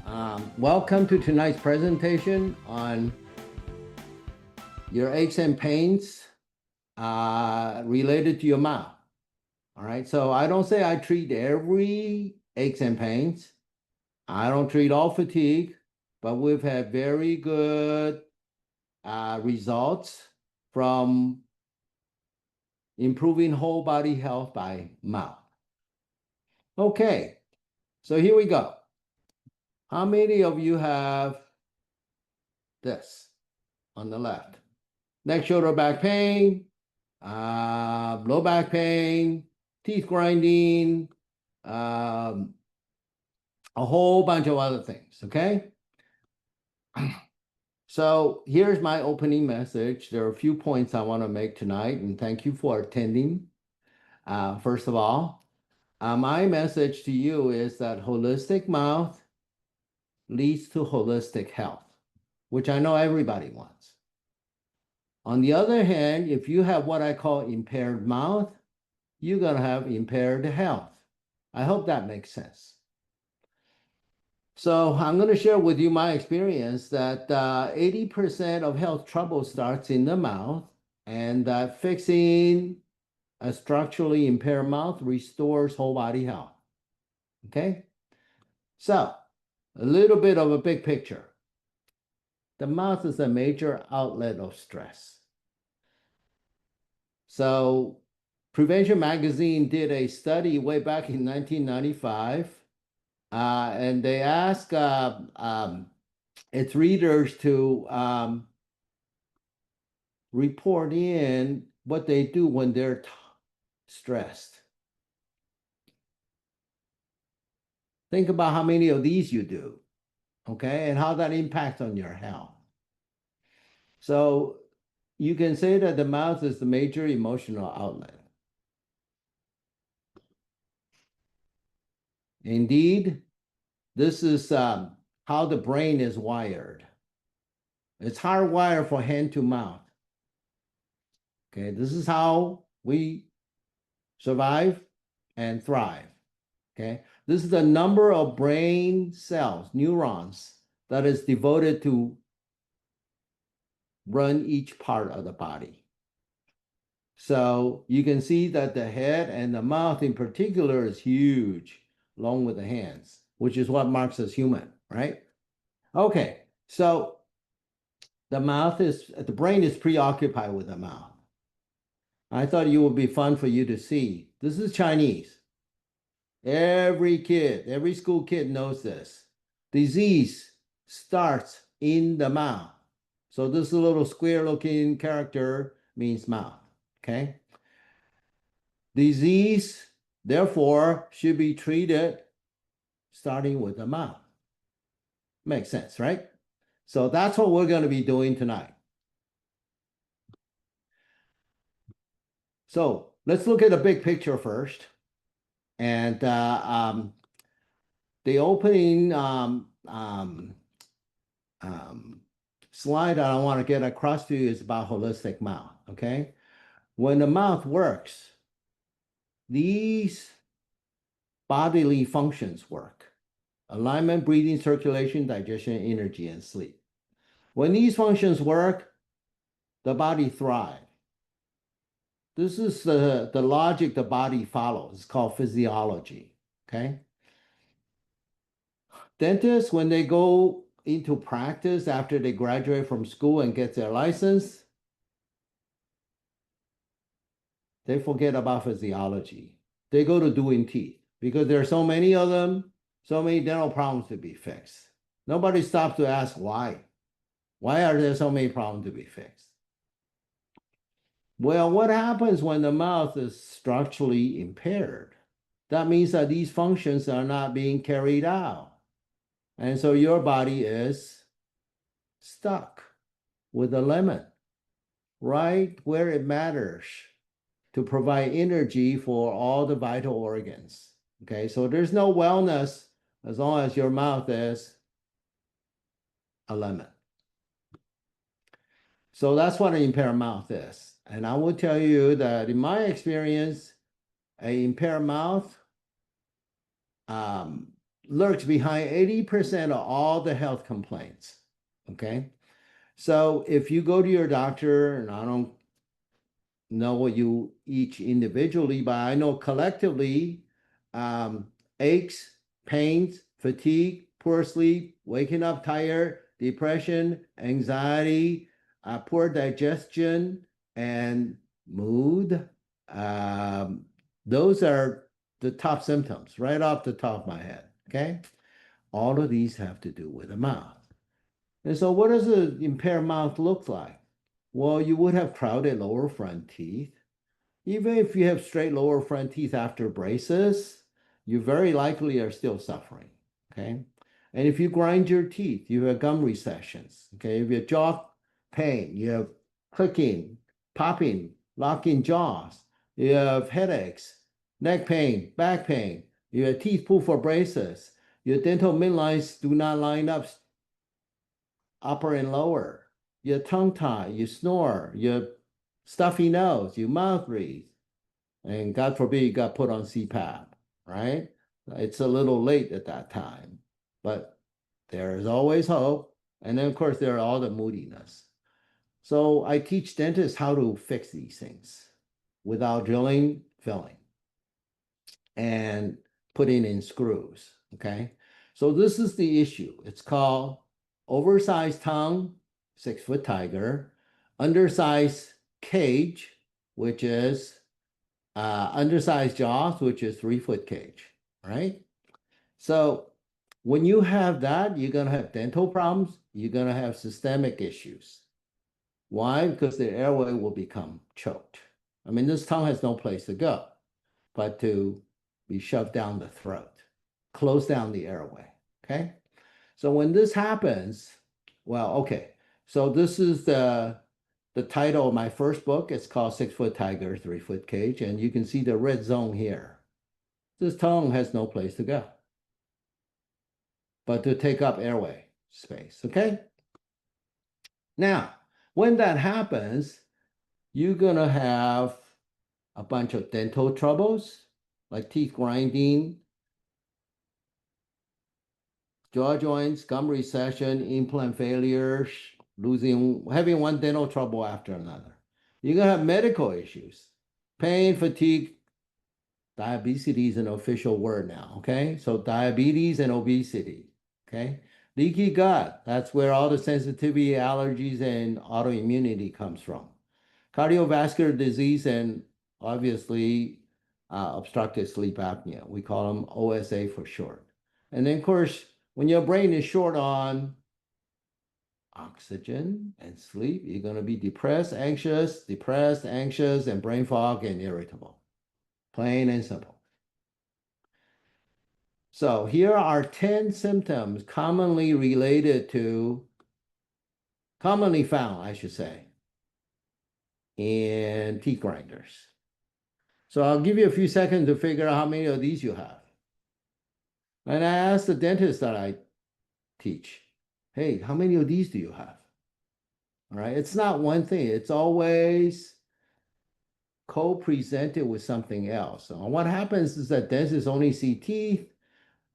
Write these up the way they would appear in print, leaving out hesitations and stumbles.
Welcome to tonight's presentation on your aches and pains related to your mouth. All right, so I don't say I treat every aches and pains. I don't treat all fatigue, but we've had very good results from improving whole body health by mouth. Okay, so here we go. How many of you have this on the left? Neck, shoulder, back pain, low back pain, teeth grinding, a whole bunch of other things, okay? So here's my opening message. There are a few points I want to make tonight, and thank you for attending. First of all, my message to you is that holistic mouth leads to holistic health, which I know everybody wants. On the other hand, if you have what I call impaired mouth, you're going to have impaired health. I hope that makes sense. So I'm going to share with you my experience that 80% of health trouble starts in the mouth, and that fixing a structurally impaired mouth restores whole body health. Okay? So a little bit of a big picture. The mouth is a major outlet of stress. So Prevention Magazine did a study way back in 1995, and they asked its readers to report in what they do when they're stressed. Think about how many of these you do, okay, and how that impacts on your health. So you can say that the mouth is the major emotional outlet. Indeed, this is how the brain is wired. It's hardwired for hand to mouth. Okay, this is how we survive and thrive. Okay, this is the number of brain cells, neurons, that is devoted to run each part of the body. So you can see that the head and the mouth in particular is huge, along with the hands, which is what marks us human, right? Okay, so the brain is preoccupied with the mouth. I thought it would be fun for you to see. This is Chinese. Every kid, every school kid knows this. Disease starts in the mouth. So this little square-looking character means mouth, okay? Disease, therefore, should be treated starting with the mouth. Makes sense, right? So that's what we're going to be doing tonight. So let's look at the big picture first. And the opening slide that I want to get across to you is about holistic mouth, okay? When the mouth works, these bodily functions work: alignment, breathing, circulation, digestion, energy, and sleep. When these functions work, the body thrives. This is the logic the body follows. It's called physiology, okay? Dentists, when they go into practice after they graduate from school and get their license, they forget about physiology. They go to doing teeth because there are so many of them, so many dental problems to be fixed. Nobody stops to ask why. Why are there so many problems to be fixed? Well, what happens when the mouth is structurally impaired? That means that these functions are not being carried out. And so your body is stuck with a lemon right where it matters to provide energy for all the vital organs. Okay, so there's no wellness as long as your mouth is a lemon. So that's what an impaired mouth is. And I will tell you that in my experience, an impaired mouth lurks behind 80% of all the health complaints. Okay. So if you go to your doctor, and I don't know what you each individually, but I know collectively, aches, pains, fatigue, poor sleep, waking up tired, depression, anxiety, poor digestion, and mood. Um, those are the top symptoms right off the top of my head. Okay. All of these have to do with the mouth. And so, what does an impaired mouth look like? Well, you would have crowded lower front teeth. Even if you have straight lower front teeth after braces, you very likely are still suffering. Okay. And if you grind your teeth, you have gum recessions. Okay. If you have jaw pain, you have clicking, popping, locking jaws, you have headaches, neck pain, back pain, you have teeth pulled for braces, your dental midlines do not line up upper and lower, your tongue tie, you snore, your stuffy nose, you mouth breathe, and God forbid you got put on CPAP, right? It's a little late at that time, but there is always hope. And then, of course, there are all the moodiness. So I teach dentists how to fix these things without drilling, filling, and putting in screws, okay? So this is the issue. It's called oversized tongue, 6-foot tiger, undersized cage, which is undersized jaws, which is 3-foot cage, right? So when you have that, you're going to have dental problems. You're going to have systemic issues. Why? Because the airway will become choked. I mean, this tongue has no place to go but to be shoved down the throat, close down the airway, okay? So when this happens, well, okay. So this is the title of my first book. It's called 6-Foot Tiger, 3-Foot Cage, and you can see the red zone here. This tongue has no place to go but to take up airway space, okay? Now, when that happens, you're gonna have a bunch of dental troubles, like teeth grinding, jaw joints, gum recession, implant failure, having one dental trouble after another. You're gonna have medical issues, pain, fatigue. Diabetes is an official word now, okay? So diabetes and obesity, okay? Leaky gut, that's where all the sensitivity, allergies, and autoimmunity comes from. Cardiovascular disease and obviously obstructive sleep apnea. We call them OSA for short. And then, of course, when your brain is short on oxygen and sleep, you're going to be depressed, anxious, and brain fog and irritable. Plain and simple. So here are 10 symptoms commonly found, I should say, in teeth grinders. So I'll give you a few seconds to figure out how many of these you have. And I asked the dentist that I teach, hey, how many of these do you have? All right, it's not one thing. It's always co-presented with something else. So what happens is that dentists only see teeth,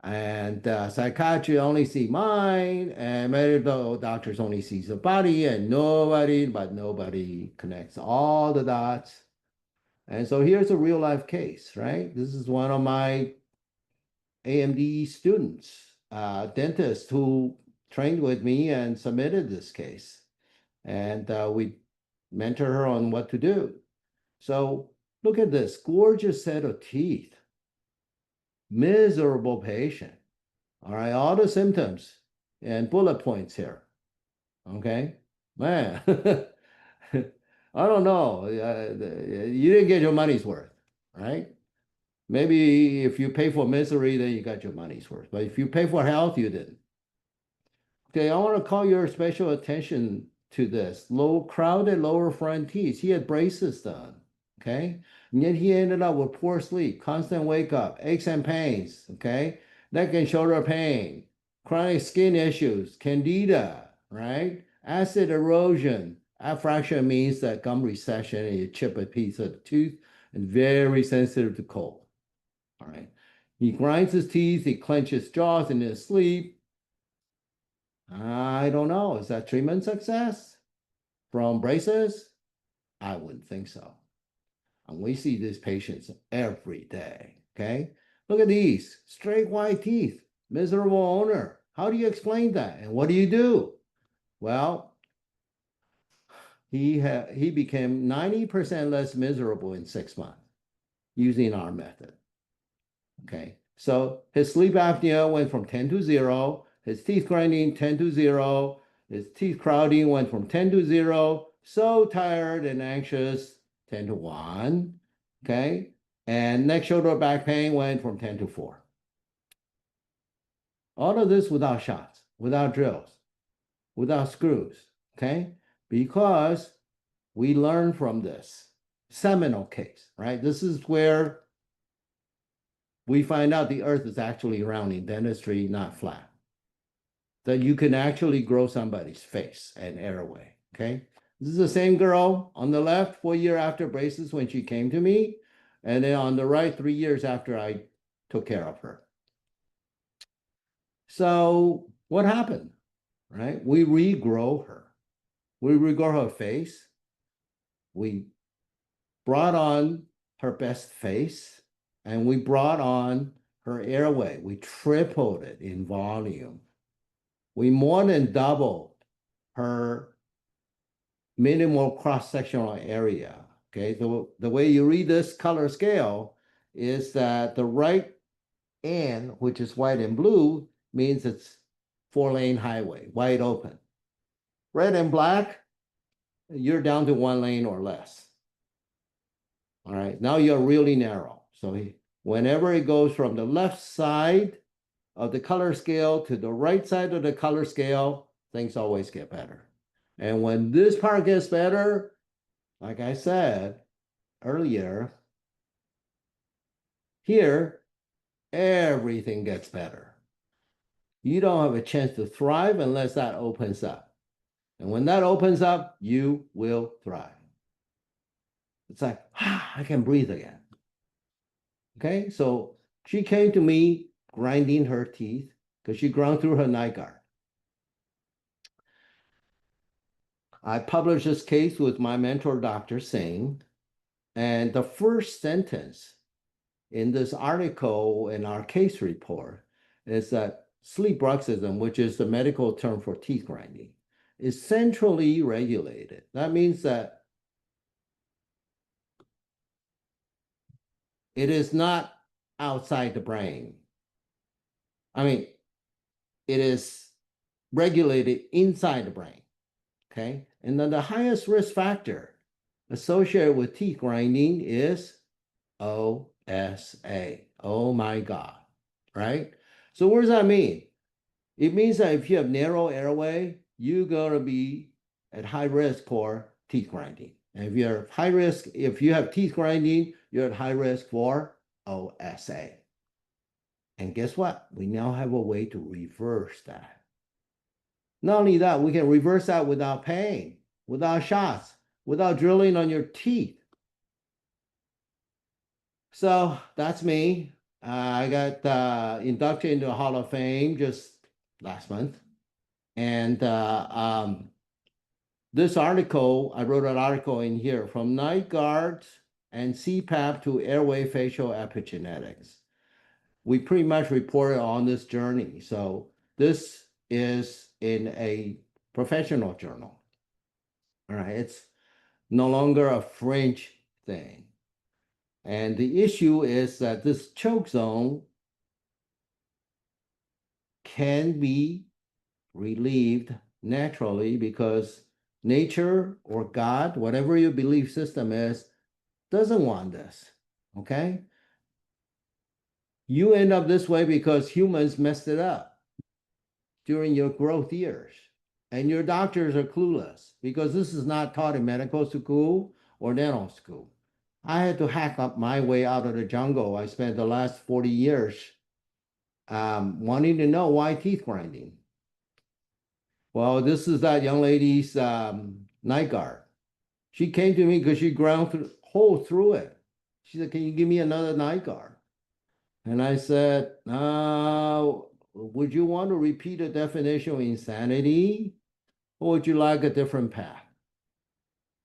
and psychiatry only see mind, and medical doctors only see the body, and nobody connects all the dots. And so here's a real life case, right? This is one of my AMD students, dentist who trained with me and submitted this case. And we mentor her on what to do. So look at this gorgeous set of teeth. Miserable patient. All right, all the symptoms and bullet points here. Okay, man, I don't know. You didn't get your money's worth, right? Maybe if you pay for misery, then you got your money's worth. But if you pay for health, you didn't. Okay, I want to call your special attention to this. Crowded lower front teeth. He had braces done. Okay, and yet he ended up with poor sleep, constant wake up, aches and pains. Okay, neck and shoulder pain, chronic skin issues, candida, right? Acid erosion. Affraction means that gum recession and you chip a piece of the tooth and very sensitive to cold. All right. He grinds his teeth, he clenches jaws in his sleep. I don't know. Is that treatment success from braces? I wouldn't think so. And we see these patients every day, okay? Look at these, straight white teeth, miserable owner. How do you explain that? And what do you do? Well, he became 90% less miserable in 6 months using our method, okay? So his sleep apnea went from 10 to 0, his teeth grinding 10 to 0, his teeth crowding went from 10 to 0, so tired and anxious, 10 to 1, okay? And neck, shoulder, back pain went from 10 to 4. All of this without shots, without drills, without screws, okay? Because we learn from this seminal case, right? This is where we find out the earth is actually round in dentistry, not flat. That you can actually grow somebody's face and airway, okay? This is the same girl on the left, 4 years after braces when she came to me, and then on the right, 3 years after I took care of her. So what happened, right? We regrow her. We regrow her face. We brought on her best face, and we brought on her airway. We tripled it in volume. We more than doubled her minimal cross-sectional area, okay? The way you read this color scale is that the right end, which is white and blue, means it's 4-lane highway, wide open. Red and black, you're down to 1 lane or less. All right, now you're really narrow. So whenever it goes from the left side of the color scale to the right side of the color scale, things always get better. And when this part gets better, like I said earlier, here, everything gets better. You don't have a chance to thrive unless that opens up. And when that opens up, you will thrive. It's like, I can breathe again. Okay, so she came to me grinding her teeth because she ground through her night guard. I published this case with my mentor, Dr. Singh, and the first sentence in this article in our case report is that sleep bruxism, which is the medical term for teeth grinding, is centrally regulated. That means that it is not outside the brain. I mean, it is regulated inside the brain, okay? And then the highest risk factor associated with teeth grinding is OSA. Oh my God, right? So what does that mean? It means that if you have narrow airway, you're going to be at high risk for teeth grinding. And if you're high risk, if you have teeth grinding, you're at high risk for OSA. And guess what? We now have a way to reverse that. Not only that, we can reverse that without pain, without shots, without drilling on your teeth. So that's me. I got inducted into the Hall of Fame just last month. And this article, I wrote an article in here, From Night Guards and CPAP to Airway Facial Epigenetics. We pretty much reported on this journey. So this is in a professional journal. All right, it's no longer a fringe thing. And the issue is that this choke zone can be relieved naturally because nature or God, whatever your belief system is, doesn't want this, okay? You end up this way because humans messed it up during your growth years. And your doctors are clueless because this is not taught in medical school or dental school. I had to hack up my way out of the jungle. I spent the last 40 years wanting to know why teeth grinding. Well, this is that young lady's night guard. She came to me because she ground hole through it. She said, can you give me another night guard? And I said, would you want to repeat the definition of insanity, or would you like a different path?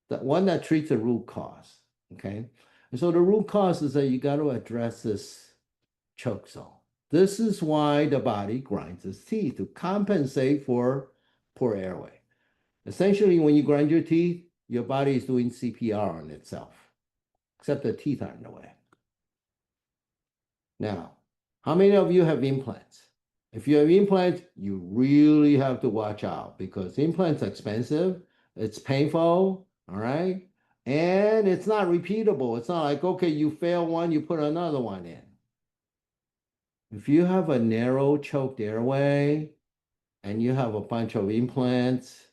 The one that treats the root cause, okay? And so the root cause is that you got to address this choke zone. This is why the body grinds its teeth, to compensate for poor airway. Essentially, when you grind your teeth, your body is doing CPR on itself, except the teeth are in the way. Now, how many of you have implants? If you have implants, you really have to watch out, because implants are expensive, it's painful, all right? And it's not repeatable. It's not like, okay, you fail one, you put another one in. If you have a narrow choked airway and you have a bunch of implants,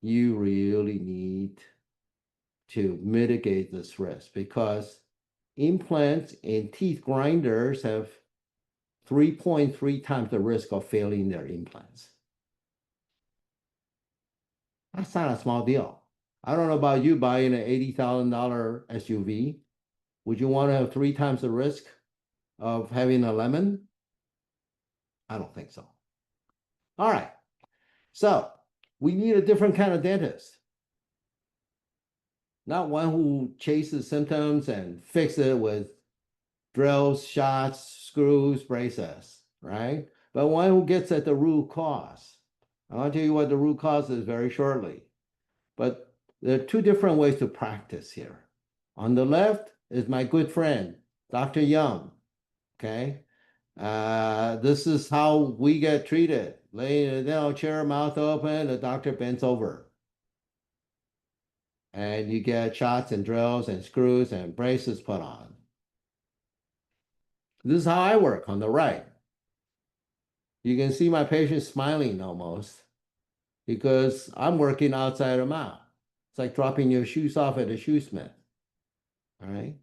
you really need to mitigate this risk, because implants and teeth grinders have 3.3 times the risk of failing their implants. That's not a small deal. I don't know about you buying an $80,000 SUV. Would you want to have 3 times the risk of having a lemon? I don't think so. All right. So we need a different kind of dentist. Not one who chases symptoms and fixes it with drills, shots, screws, braces, right? But one who gets at the root cause. I'll tell you what the root cause is very shortly. But there are 2 different ways to practice here. On the left is my good friend, Dr. Young, okay? This is how we get treated. Lay in a dental chair, mouth open, the doctor bends over. And you get shots and drills and screws and braces put on. This is how I work on the right. You can see my patient smiling almost, because I'm working outside the mouth. It's like dropping your shoes off at a shoesmith. All right.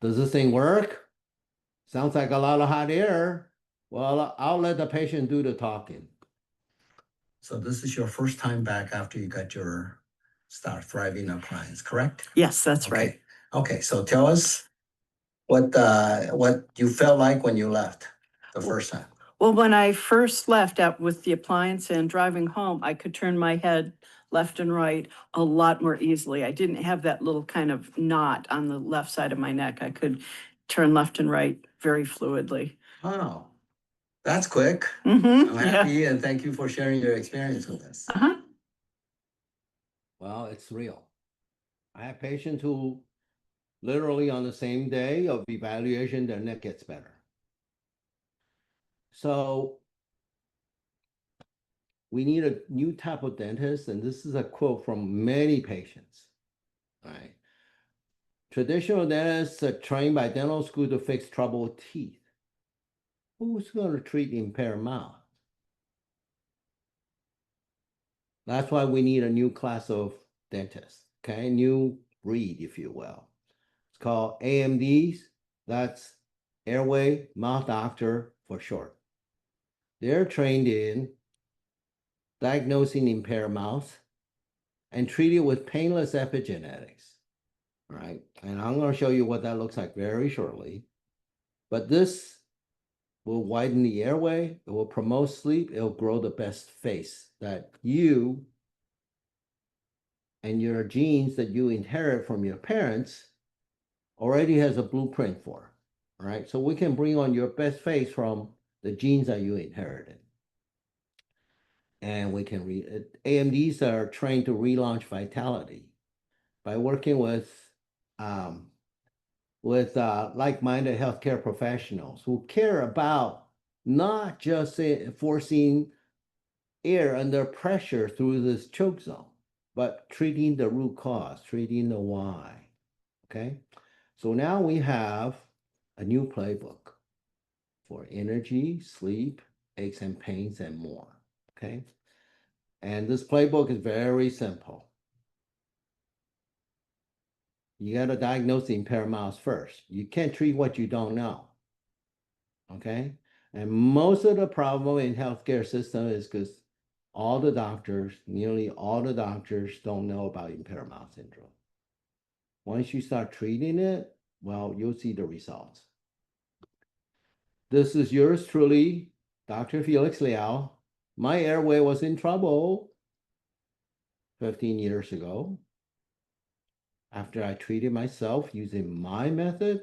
Does this thing work? Sounds like a lot of hot air. Well, I'll let the patient do the talking. So this is your first time back after you got your Start Thriving appliance, correct? Yes, that's Okay. right. Okay, so tell us what you felt like when you left the first time. Well, when I first left out with the appliance and driving home, I could turn my head left and right a lot more easily. I didn't have that little kind of knot on the left side of my neck. I could turn left and right very fluidly. Oh, that's quick. Mm-hmm. I'm happy, and thank you for sharing your experience with us. Uh-huh. Well, it's real. I have patients who literally on the same day of evaluation, their neck gets better. So we need a new type of dentist, and this is a quote from many patients. All right. Traditional dentists are trained by dental school to fix troubled teeth. Who's going to treat impaired mouth? That's why we need a new class of dentists, okay? New breed, if you will. It's called AMDs. That's Airway Mouth Doctor for short. They're trained in diagnosing impaired mouth and treat it with painless epigenetics, right? And I'm going to show you what that looks like very shortly. But this will widen the airway, it will promote sleep, it will grow the best face that you and your genes that you inherit from your parents already has a blueprint for, right? So we can bring on your best face from the genes that you inherited. And we can AMDs are trained to relaunch vitality by working with like-minded healthcare professionals who care about not just forcing air under pressure through this choke zone, but treating the root cause, treating the why. Okay, so now we have a new playbook for energy, sleep, aches and pains, and more. Okay, and this playbook is very simple. You got to diagnose the impaired mouth first. You can't treat what you don't know. Okay, and most of the problem in healthcare system is because all the doctors, nearly all the doctors, don't know about impaired mouth syndrome. Once you start treating it, well, you'll see the results. This is yours truly, Dr. Felix Liao. My airway was in trouble 15 years ago. After I treated myself using my method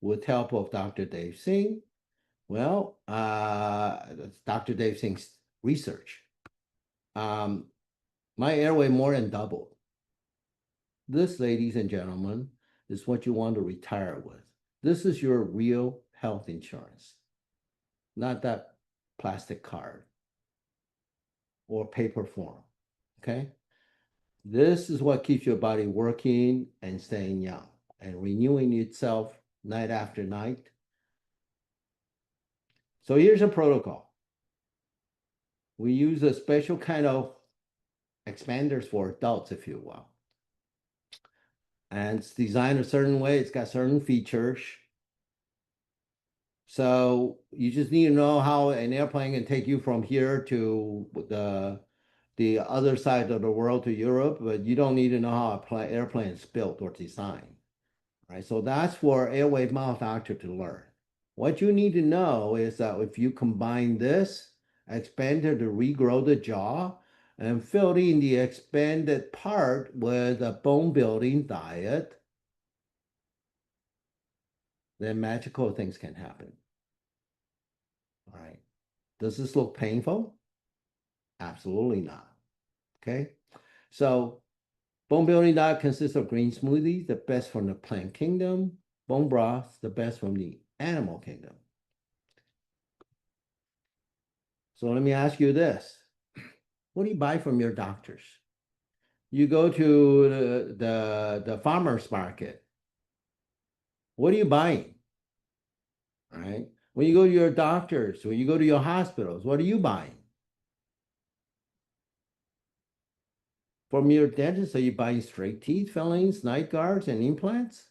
with help of Dr. Dave Singh, well, that's Dr. Dave Singh's research. My airway more than doubled. This, ladies and gentlemen, is what you want to retire with. This is your real health insurance, not that plastic card or paper form, okay? This is what keeps your body working and staying young and renewing itself night after night. So here's a protocol. We use a special kind of expanders for adults, if you will. And it's designed a certain way. It's got certain features. So you just need to know how an airplane can take you from here to the other side of the world to Europe, but you don't need to know how an airplane is built or designed, right? So that's for airway mouth doctor to learn. What you need to know is that if you combine this expander to regrow the jaw and fill in the expanded part with a bone building diet, then magical things can happen. All right. Does this look painful? Absolutely not. Okay. So bone building diet consists of green smoothies, the best from the plant kingdom, bone broth, the best from the animal kingdom. So let me ask you this. What do you buy from your doctors? You go to the farmer's market. What are you buying? All right. When you go to your doctors, when you go to your hospitals, what are you buying? From your dentist, are you buying straight teeth, fillings, night guards, and implants?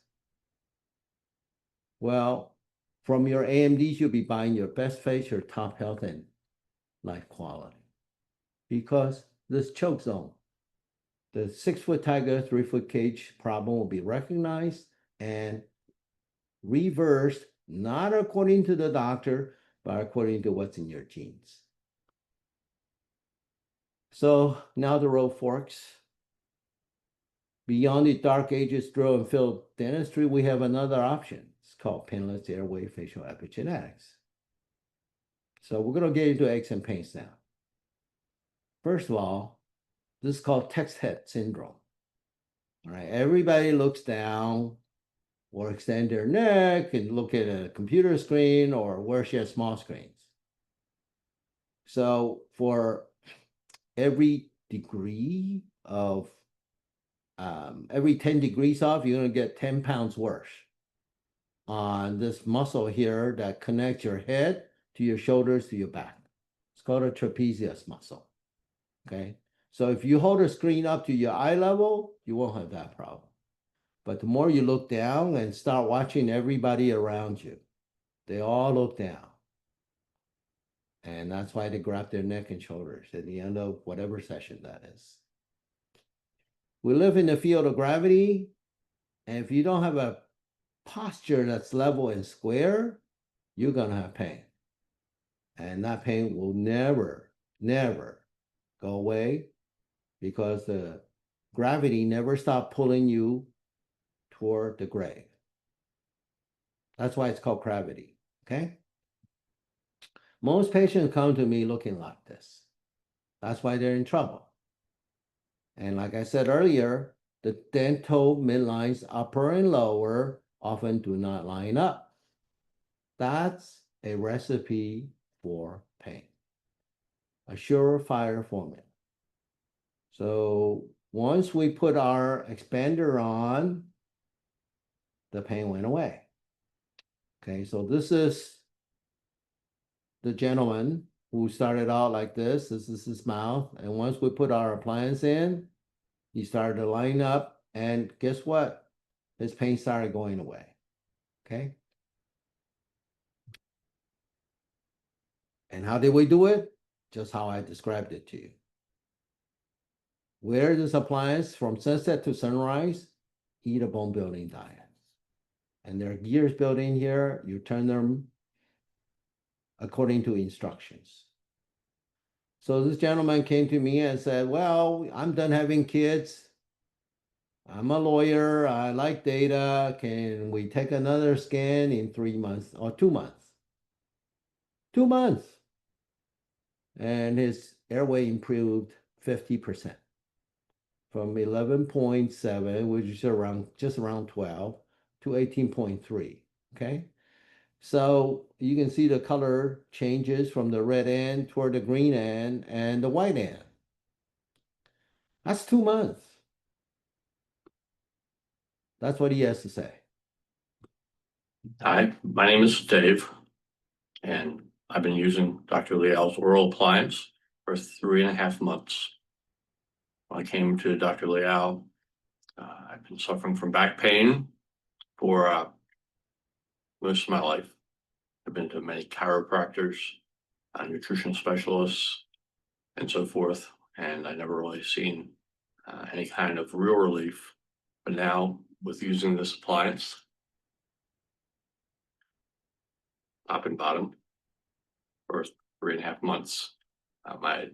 Well, from your AMDs, you'll be buying your best face, your top health, and life quality. Because this choke zone, the 6-foot tiger, 3-foot cage problem will be recognized and reversed, not according to the doctor, but according to what's in your genes. So now the road forks. Beyond the dark ages drill and fill dentistry, we have another option. It's called Painless Airway Facial Epigenetics. So we're going to get into aches and pains now. First of all, this is called text head syndrome. All right, everybody looks down or extend their neck and look at a computer screen or where she has small screens. So for every degree of, every 10 degrees off, you're going to get 10 pounds worse on this muscle here that connects your head to your shoulders to your back. It's called a trapezius muscle. Okay. So if you hold a screen up to your eye level, you won't have that problem. But the more you look down and start watching everybody around you, they all look down. And that's why they grab their neck and shoulders at the end of whatever session that is. We live in the field of gravity, and if you don't have a posture that's level and square, you're going to have pain. And that pain will never, never go away because the gravity never stopped pulling you toward the grave. That's why it's called gravity, okay? Most patients come to me looking like this. That's why they're in trouble. And like I said earlier, the dental midlines, upper and lower, often do not line up. That's a recipe for pain, a surefire formula. So once we put our expander on, the pain went away. Okay, so this is the gentleman who started out like this. This is his mouth. And once we put our appliance in, he started to line up. And guess what? His pain started going away. Okay. And how did we do it? Just how I described it to you. Wear this appliance from sunset to sunrise. Eat a bone building diet. and there are gears built in here. You turn them according to instructions. So this gentleman came to me and said, well, I'm done having kids. I'm a lawyer. I like data. Can we take another scan in 3 months or 2 months? 2 months. And his airway improved 50% from 11.7, which is just around 12, to 18.3. Okay. So you can see the color changes from the red end toward the green end and the white end. That's 2 months. That's what he has to say. Hi, my name is Dave, and I've been using Dr. Liao's oral appliance for 3.5 months. When I came to Dr. Liao, I've been suffering from back pain for most of my life. I've been to many chiropractors, nutrition specialists, and so forth, and I never really seen any kind of real relief. But now, with using this appliance, top and bottom, for 3.5 months, my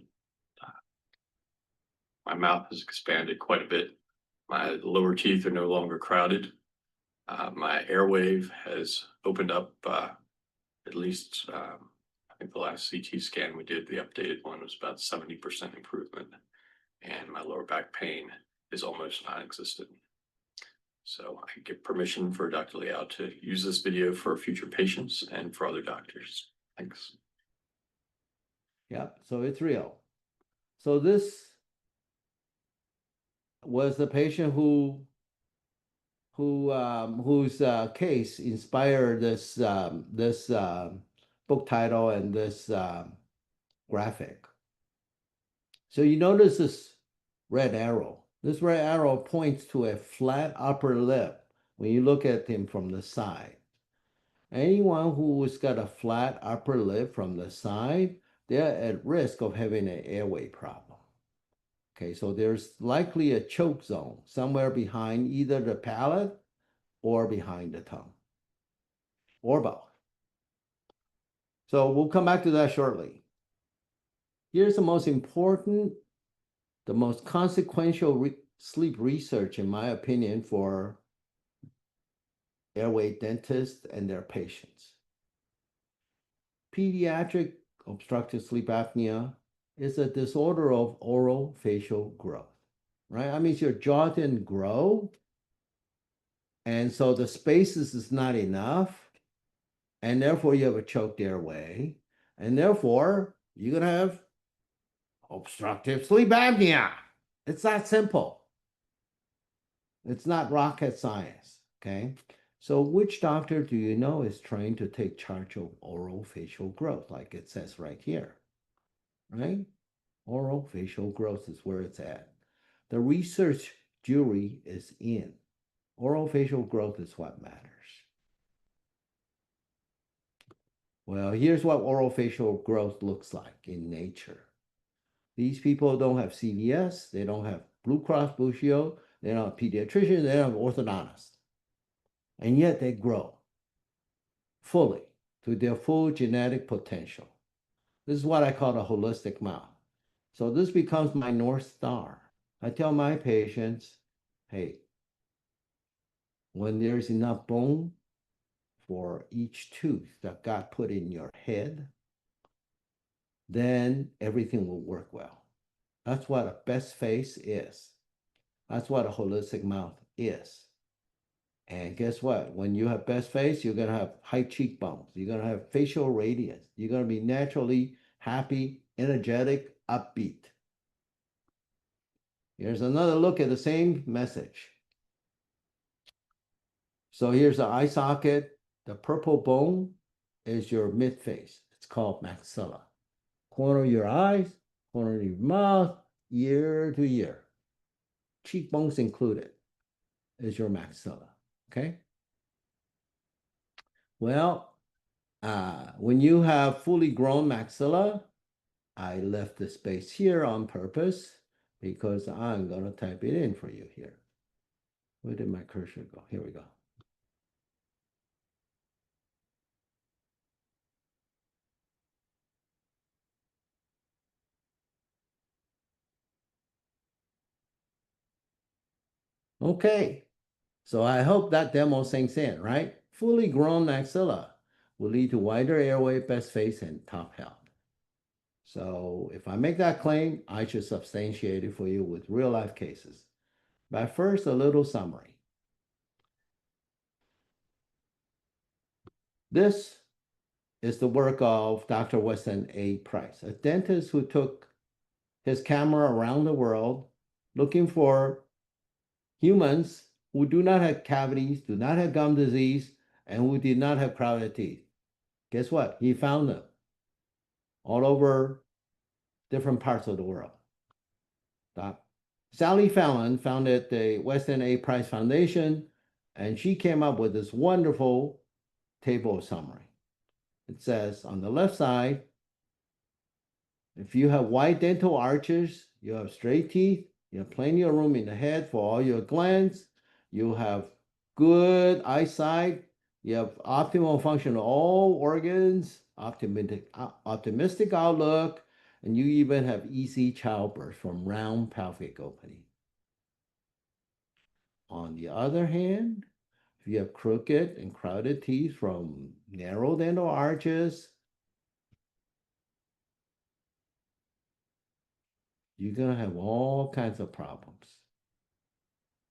mouth has expanded quite a bit. My lower teeth are no longer crowded. My airway has opened up at least, I think the last CT scan we did, the updated one, was about 70% improvement. And my lower back pain is almost non-existent. So I give permission for Dr. Liao to use this video for future patients and for other doctors. Thanks. Yeah, so it's real. So this was the patient whose case inspired this book title and this graphic. So you notice this red arrow. This red arrow points to a flat upper lip when you look at him from the side. Anyone who's got a flat upper lip from the side, they're at risk of having an airway problem. Okay, so there's likely a choke zone somewhere behind either the palate or behind the tongue, or both. So we'll come back to that shortly. Here's the most important, the most consequential sleep research, in my opinion, for airway dentists and their patients. Pediatric obstructive sleep apnea is a disorder of oral facial growth, right? That means your jaw didn't grow, and so the spaces is not enough, and therefore you have a choked airway, and therefore you're gonna have obstructive sleep apnea. It's that simple. It's not rocket science, okay? So which doctor do you know is trying to take charge of oral facial growth, like it says right here, right? Oral facial growth is where it's at. The research jury is in. Oral facial growth is what matters. Well, here's what oral facial growth looks like in nature. These people don't have CVS, they don't have Blue Cross Blue Shield, they don't have pediatrician, they don't have orthodontist. And yet they grow fully to their full genetic potential. This is what I call a holistic mouth. So this becomes my North Star. I tell my patients, hey, when there's enough bone for each tooth that God put in your head, then everything will work well. That's what a best face is. That's what a holistic mouth is. And guess what? When you have best face, you're going to have high cheekbones. You're going to have facial radiance. You're going to be naturally happy, energetic, upbeat. Here's another look at the same message. So here's the eye socket. The purple bone is your mid-face. It's called maxilla. Corner of your eyes, corner of your mouth, ear to ear. Cheekbones included is your maxilla, okay? Well, when you have fully grown maxilla, I left the space here on purpose because I'm going to type it in for you here. Where did my cursor go? Here we go. Okay, so I hope that demo sinks in, right? Fully grown maxilla will lead to wider airway, best face, and top health. So if I make that claim, I should substantiate it for you with real life cases. But first, a little summary. This is the work of Dr. Weston A. Price, a dentist who took his camera around the world looking for humans who do not have cavities, do not have gum disease, and who did not have crowded teeth. Guess what? He found them all over different parts of the world. Sally Fallon founded the Weston A. Price Foundation, and she came up with this wonderful table summary. It says on the left side, if you have wide dental arches, you have straight teeth, you have plenty of room in the head for all your glands, you have good eyesight, you have optimal function of all organs, optimistic outlook, and you even have easy childbirth from round pelvic opening. On the other hand, if you have crooked and crowded teeth from narrow dental arches, you're going to have all kinds of problems,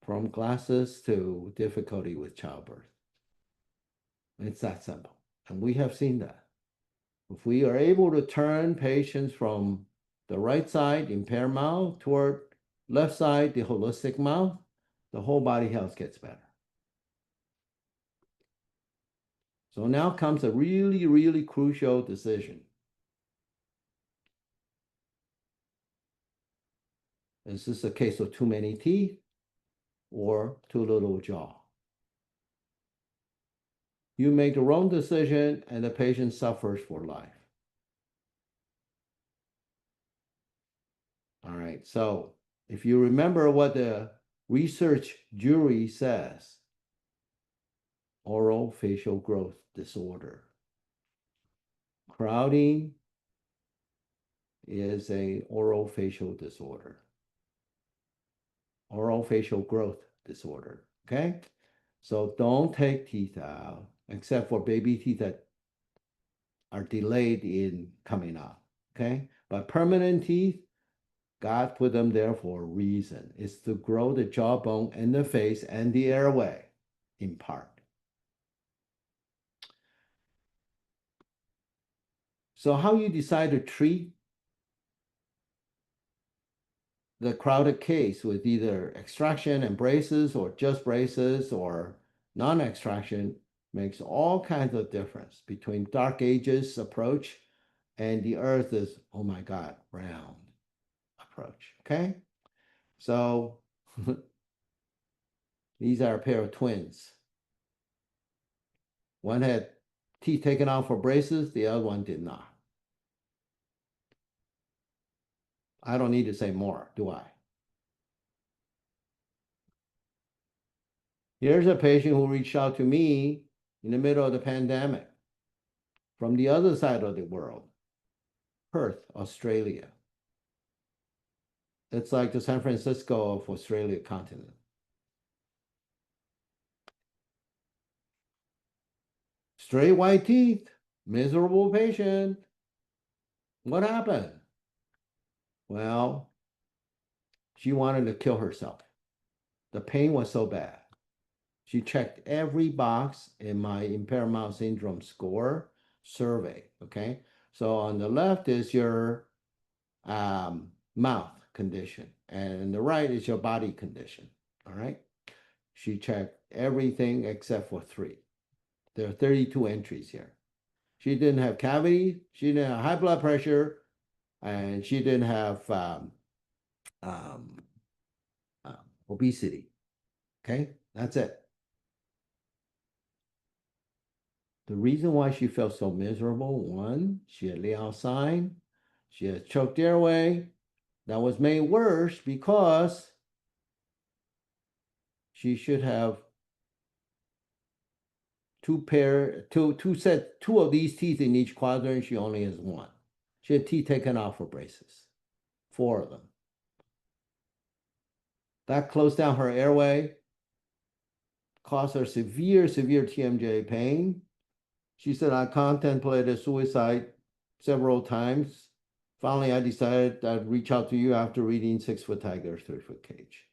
from glasses to difficulty with childbirth. It's that simple. And we have seen that. If we are able to turn patients from the right side, impaired mouth, toward left side, the holistic mouth, the whole body health gets better. So now comes a really, really crucial decision. Is this a case of too many teeth or too little jaw? You make the wrong decision and the patient suffers for life. All right, so if you remember what the research jury says, oral facial growth disorder. Crowding is a oral facial disorder. Oral facial growth disorder, okay? So don't take teeth out, except for baby teeth that are delayed in coming out, okay? But permanent teeth, God put them there for a reason. It's to grow the jawbone and the face and the airway, in part. So how you decide to treat the crowded case with either extraction and braces or just braces or non-extraction makes all kinds of difference between dark ages approach and the earth is, oh my God, round approach, okay? So these are a pair of twins. One had teeth taken out for braces, the other one did not. I don't need to say more, do I? Here's a patient who reached out to me in the middle of the pandemic from the other side of the world, Perth, Australia. It's like the San Francisco of Australia continent. Straight white teeth, miserable patient. What happened? Well, she wanted to kill herself. The pain was so bad. She checked every box in my impaired mouth syndrome score survey, okay? So on the left is your mouth condition, and on the right is your body condition, all right? She checked everything except for 3. There are 32 entries here. She didn't have cavity, she didn't have high blood pressure, and she didn't have obesity, okay? That's it. The reason why she felt so miserable, 1, she had Liao sign, she had choked airway. That was made worse because she should have 2 of these teeth in each quadrant. She only has 1. She had teeth taken out for braces, 4 of them. That closed down her airway. caused her severe TMJ pain. She said, I contemplated suicide several times. Finally, I decided I'd reach out to you after reading 6 Foot Tiger, 3 Foot Cage.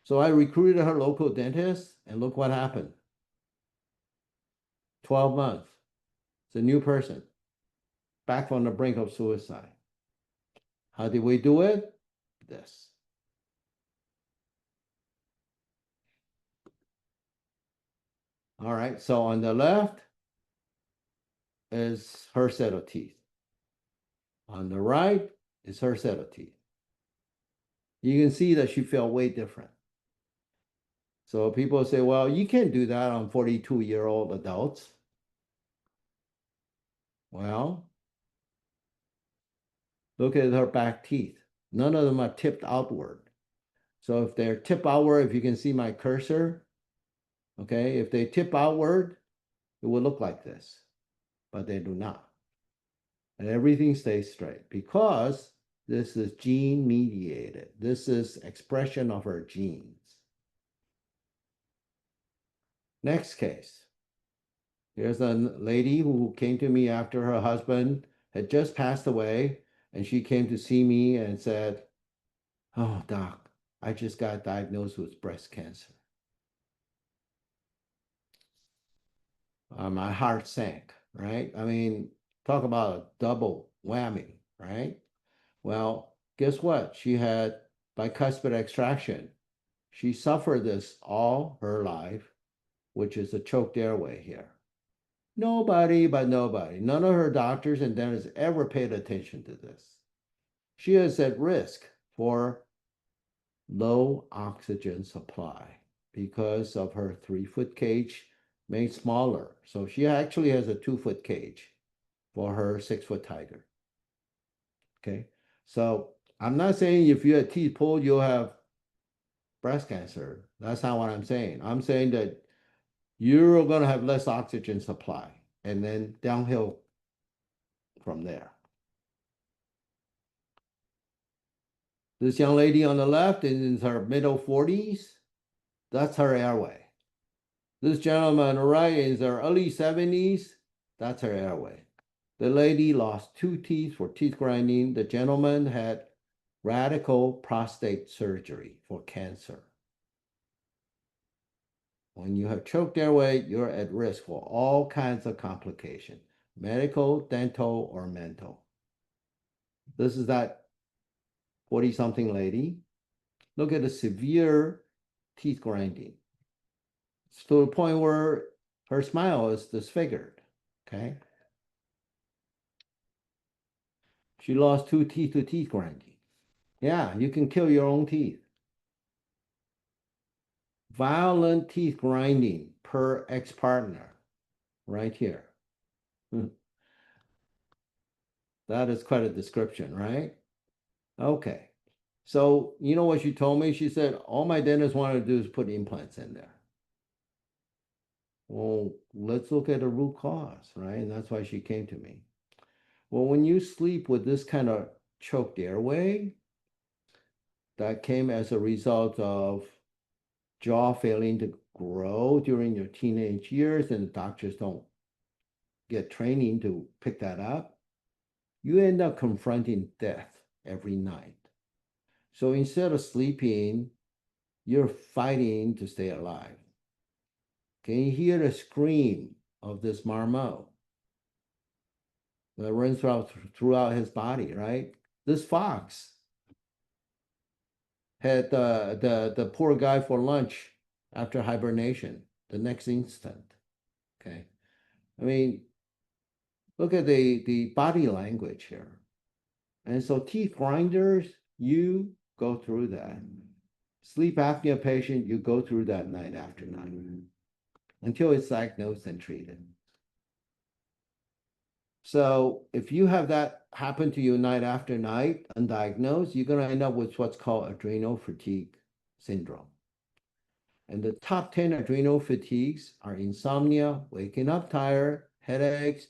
So I recruited her local dentist, and look what happened. 12 months. It's a new person, back from the brink of suicide. How did we do it? This. All right, so on the left is her set of teeth. On the right is her set of teeth. You can see that she felt way different. So people say, well, you can't do that on 42-year-old adults. Well, look at her back teeth. None of them are tipped outward. So if they're tipped outward, if you can see my cursor, okay, if they tip outward, it will look like this, but they do not. And everything stays straight because this is gene mediated. This is expression of her genes. Next case. Here's a lady who came to me after her husband had just passed away, and she came to see me and said, oh, doc, I just got diagnosed with breast cancer. My heart sank, right? I mean, talk about a double whammy, right? Well, guess what? She had bicuspid extraction. She suffered this all her life, which is a choked airway here. Nobody, none of her doctors and dentists ever paid attention to this. She is at risk for low oxygen supply because of her 3 foot cage made smaller. So she actually has a 2 foot cage for her 6 foot tiger. Okay, so I'm not saying if you have teeth pulled, you'll have breast cancer. That's not what I'm saying. I'm saying that you're going to have less oxygen supply and then downhill from there. This young lady on the left is in her middle 40s. That's her airway. This gentleman on the right is in her early 70s. That's her airway. The lady lost 2 teeth for teeth grinding. The gentleman had radical prostate surgery for cancer. When you have choked airway, you're at risk for all kinds of complications, medical, dental, or mental. This is that 40-something lady. Look at the severe teeth grinding. It's to the point where her smile is disfigured, okay? She lost 2 teeth to teeth grinding. Yeah, you can kill your own teeth. Violent teeth grinding per ex-partner, right here. That is quite a description, right? Okay. So, you know what she told me? She said, all my dentist wanted to do is put implants in there. Well, let's look at the root cause, right? And that's why she came to me. Well, when you sleep with this kind of choked airway, that came as a result of jaw failing to grow during your teenage years, and the doctors don't get training to pick that up, you end up confronting death every night. So instead of sleeping, you're fighting to stay alive. Can you hear the scream of this marmot that runs throughout his body, right? This fox had the poor guy for lunch after hibernation the next instant, okay? I mean, look at the body language here. And so teeth grinders, you go through that. Sleep apnea patient, you go through that night after night until it's diagnosed and treated. So if you have that happen to you night after night, undiagnosed, you're going to end up with what's called adrenal fatigue syndrome. And the top 10 adrenal fatigues are insomnia, waking up tired, headaches,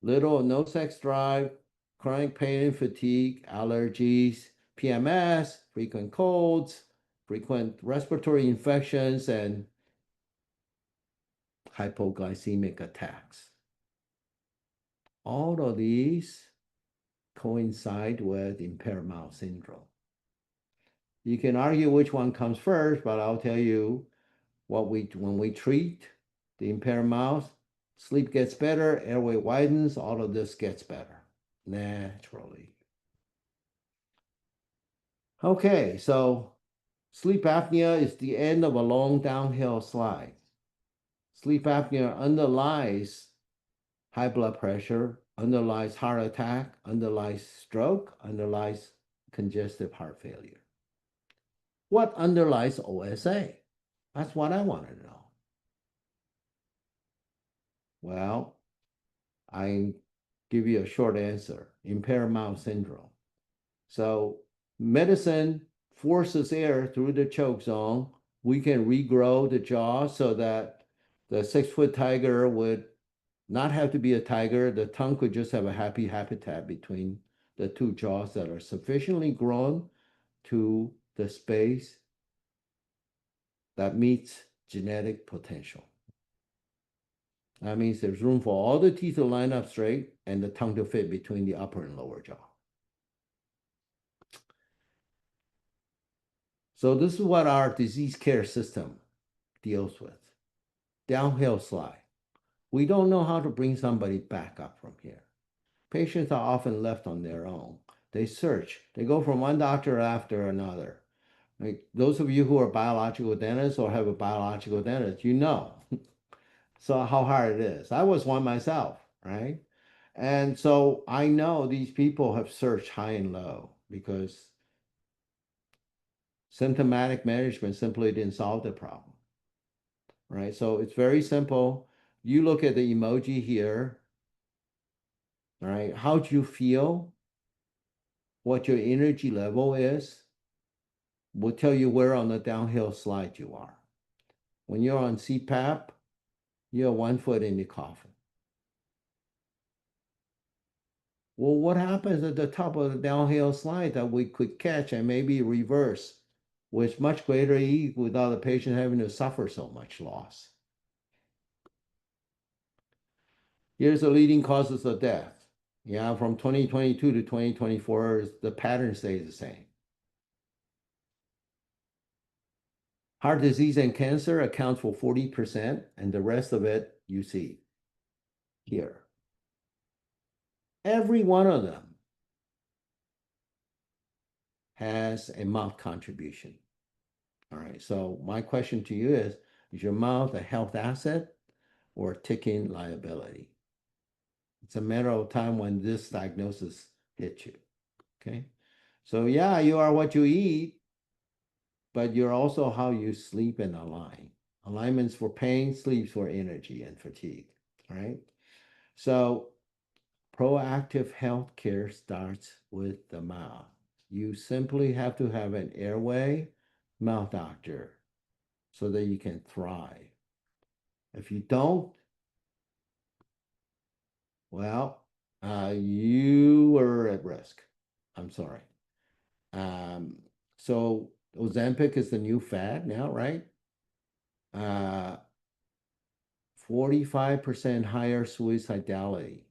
little or no sex drive, chronic pain and fatigue, allergies, PMS, frequent colds, frequent respiratory infections, and hypoglycemic attacks. All of these coincide with impaired mouth syndrome. You can argue which one comes first, but I'll tell you when we treat the impaired mouth, sleep gets better, airway widens, all of this gets better naturally. Okay, so sleep apnea is the end of a long downhill slide. Sleep apnea underlies high blood pressure, underlies heart attack, underlies stroke, underlies congestive heart failure. What underlies OSA? That's what I want to know. Well, I give you a short answer: impaired mouth syndrome. So medicine forces air through the choke zone. We can regrow the jaw so that the 6-foot tiger would not have to be a tiger. The tongue could just have a happy habitat between the two jaws that are sufficiently grown to the space that meets genetic potential. That means there's room for all the teeth to line up straight and the tongue to fit between the upper and lower jaw. So this is what our disease care system deals with. Downhill slide. We don't know how to bring somebody back up from here. Patients are often left on their own. They search. They go from one doctor after another. Like those of you who are biological dentists or have a biological dentist, you know. So how hard it is. I was one myself, right? And so I know these people have searched high and low because symptomatic management simply didn't solve the problem, right? So it's very simple. You look at the emoji here, right? How do you feel? What your energy level is will tell you where on the downhill slide you are. When you're on CPAP, you're 1 foot in the coffin. Well, what happens at the top of the downhill slide that we could catch and maybe reverse with much greater ease without the patient having to suffer so much loss? Here's the leading causes of death. Yeah, from 2022 to 2024, the pattern stays the same. Heart disease and cancer accounts for 40%, and the rest of it you see here. Every one of them has a mouth contribution. All right, so my question to you is your mouth a health asset or a ticking liability? It's a matter of time when this diagnosis hits you, okay? So yeah, you are what you eat, but you're also how you sleep and align. Alignment's for pain, sleep's for energy and fatigue, right? So proactive health care starts with the mouth. You simply have to have an airway mouth doctor so that you can thrive. If you don't, well, you are at risk. I'm sorry. So Ozempic is the new fad now, right? 45% higher suicidality.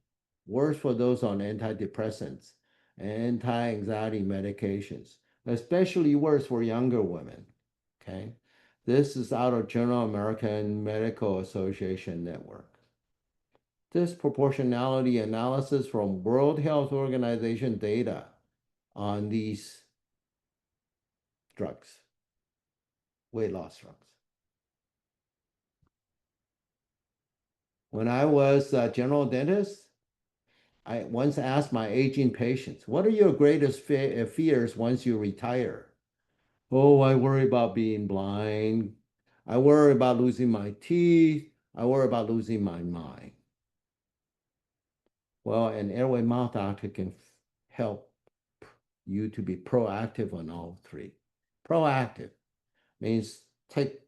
Worse for those on antidepressants, anti-anxiety medications, especially worse for younger women, okay? This is out of Journal American Medical Association Network. Disproportionality analysis from World Health Organization data on these drugs, weight loss drugs. When I was a general dentist, I once asked my aging patients, what are your greatest fears once you retire? Oh, I worry about being blind. I worry about losing my teeth. I worry about losing my mind. Well, an airway mouth doctor can help you to be proactive on all three. Proactive means take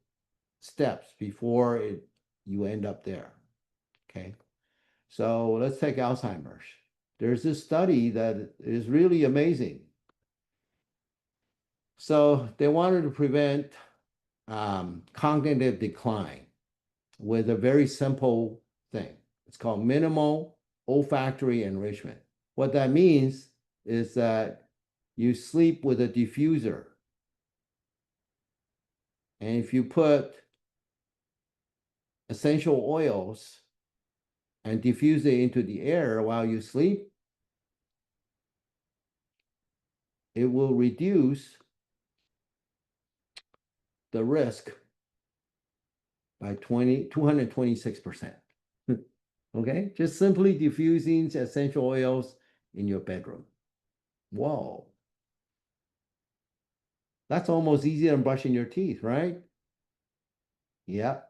steps before you end up there, okay? So let's take Alzheimer's. There's this study that is really amazing. So they wanted to prevent cognitive decline. with a very simple thing. It's called minimal olfactory enrichment. What that means is that you sleep with a diffuser. And if you put essential oils and diffuse it into the air while you sleep, it will reduce the risk by 226%. Okay, just simply diffusing essential oils in your bedroom. Whoa. That's almost easier than brushing your teeth, right? Yep.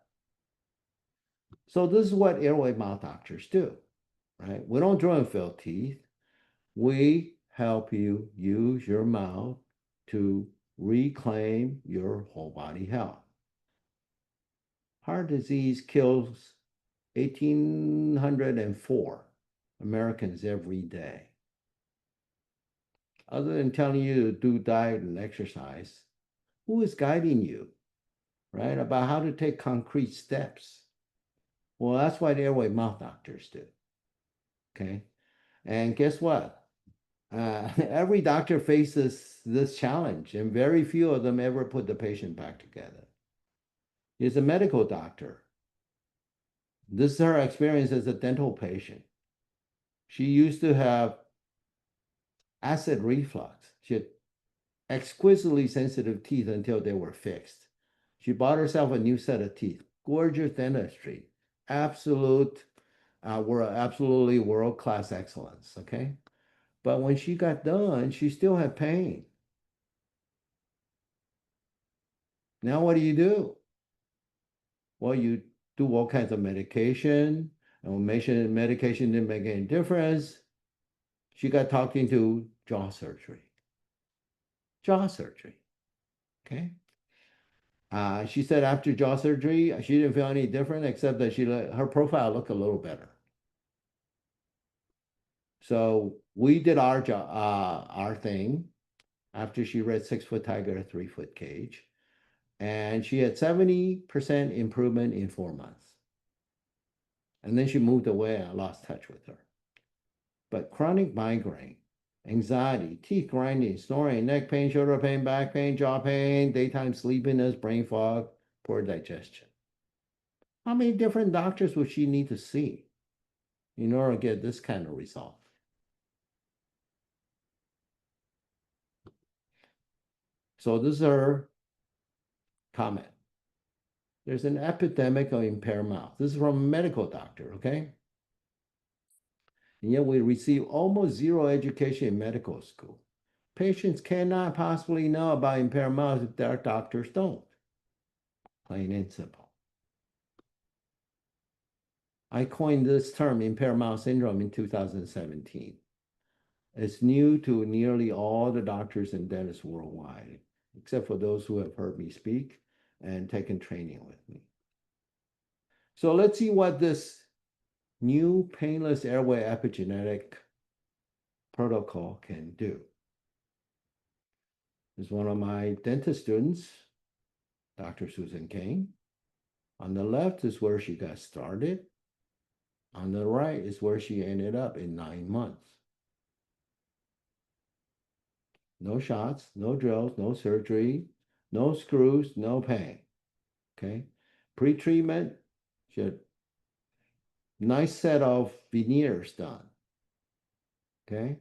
So this is what airway mouth doctors do, right? We don't drill and fill teeth. We help you use your mouth to reclaim your whole body health. Heart disease kills 1,804 Americans every day. Other than telling you to do diet and exercise, who is guiding you, right? About how to take concrete steps. Well, that's what airway mouth doctors do, okay? And guess what? Every doctor faces this challenge, and very few of them ever put the patient back together. He's a medical doctor. This is her experience as a dental patient. She used to have acid reflux. She had exquisitely sensitive teeth until they were fixed. She bought herself a new set of teeth. Gorgeous dentistry. Absolutely world-class excellence, okay? But when she got done, she still had pain. Now what do? Well, you do all kinds of medication, and when medication didn't make any difference, she got talked into jaw surgery. Jaw surgery, okay? She said after jaw surgery, she didn't feel any different except that her profile looked a little better. So we did our thing after she read 6 Foot Tiger, 3 Foot Cage. And she had 70% improvement in 4 months. And then she moved away and I lost touch with her. But chronic migraine, anxiety, teeth grinding, snoring, neck pain, shoulder pain, back pain, jaw pain, daytime sleepiness, brain fog, poor digestion. How many different doctors would she need to see in order to get this kind of result? So this is her comment. There's an epidemic of impaired mouth. This is from a medical doctor, okay? And yet we receive almost zero education in medical school. Patients cannot possibly know about impaired mouth if their doctors don't. Plain and simple. I coined this term, impaired mouth syndrome, in 2017. It's new to nearly all the doctors and dentists worldwide, except for those who have heard me speak and taken training with me. So let's see what this new painless airway epigenetic protocol can do. This is one of my dentist students, Dr. Susan Kane. On the left is where she got started. On the right is where she ended up in 9 months. No shots, no drills, no surgery, no screws, no pain. Okay. Pre-treatment, she had a nice set of veneers done. Okay.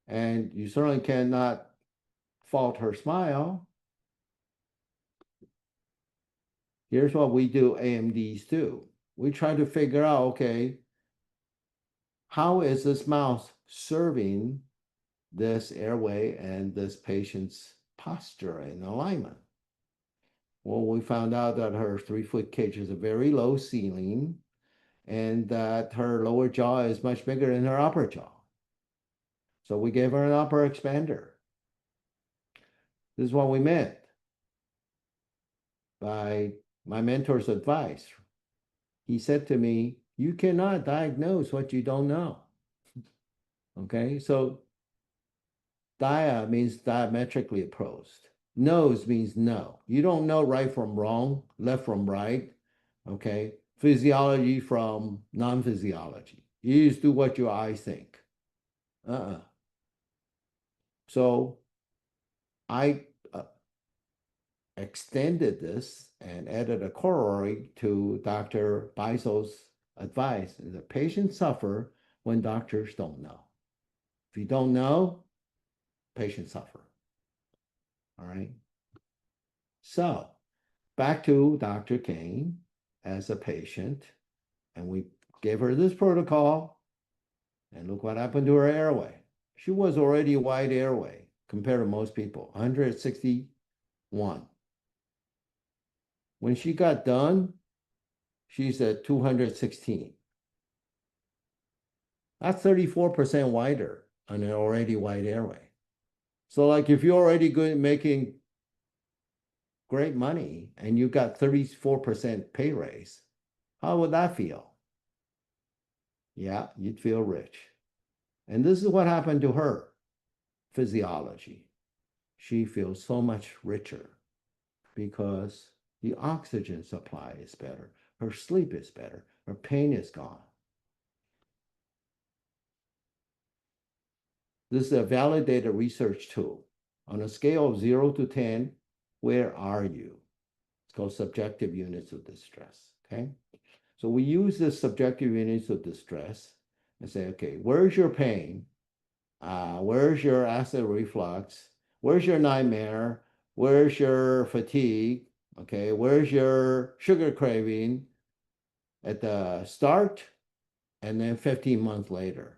And you certainly cannot fault her smile. Here's what we do AMDs do. We try to figure out, okay, how is this mouth serving this airway and this patient's posture and alignment? Well, we found out that her 3 foot cage is a very low ceiling and that her lower jaw is much bigger than her upper jaw. So we gave her an upper expander. This is what we meant by my mentor's advice. He said to me, you cannot diagnose what you don't know. Okay, so dia means diametrically opposed. Nose means no. You don't know right from wrong, left from right. Okay, physiology from non-physiology. You just do what your eyes think. So I extended this and added a corollary to Dr. Beisel's advice. The patients suffer when doctors don't know. If you don't know, patients suffer. All right. So back to Dr. Kane as a patient, and we gave her this protocol, and look what happened to her airway. She was already wide airway compared to most people, 161. When she got done, she's at 216. That's 34% wider on an already wide airway. So like if you're already good making great money and you got 34% pay raise, how would that feel? Yeah, you'd feel rich. And this is what happened to her physiology. She feels so much richer because the oxygen supply is better. Her sleep is better. Her pain is gone. This is a validated research tool. On a scale of 0 to 10, where are you? It's called subjective units of distress, okay? So we use this subjective units of distress and say, okay, where's your pain? Where's your acid reflux? Where's your nightmare? Where's your fatigue? Okay, where's your sugar craving at the start and then 15 months later?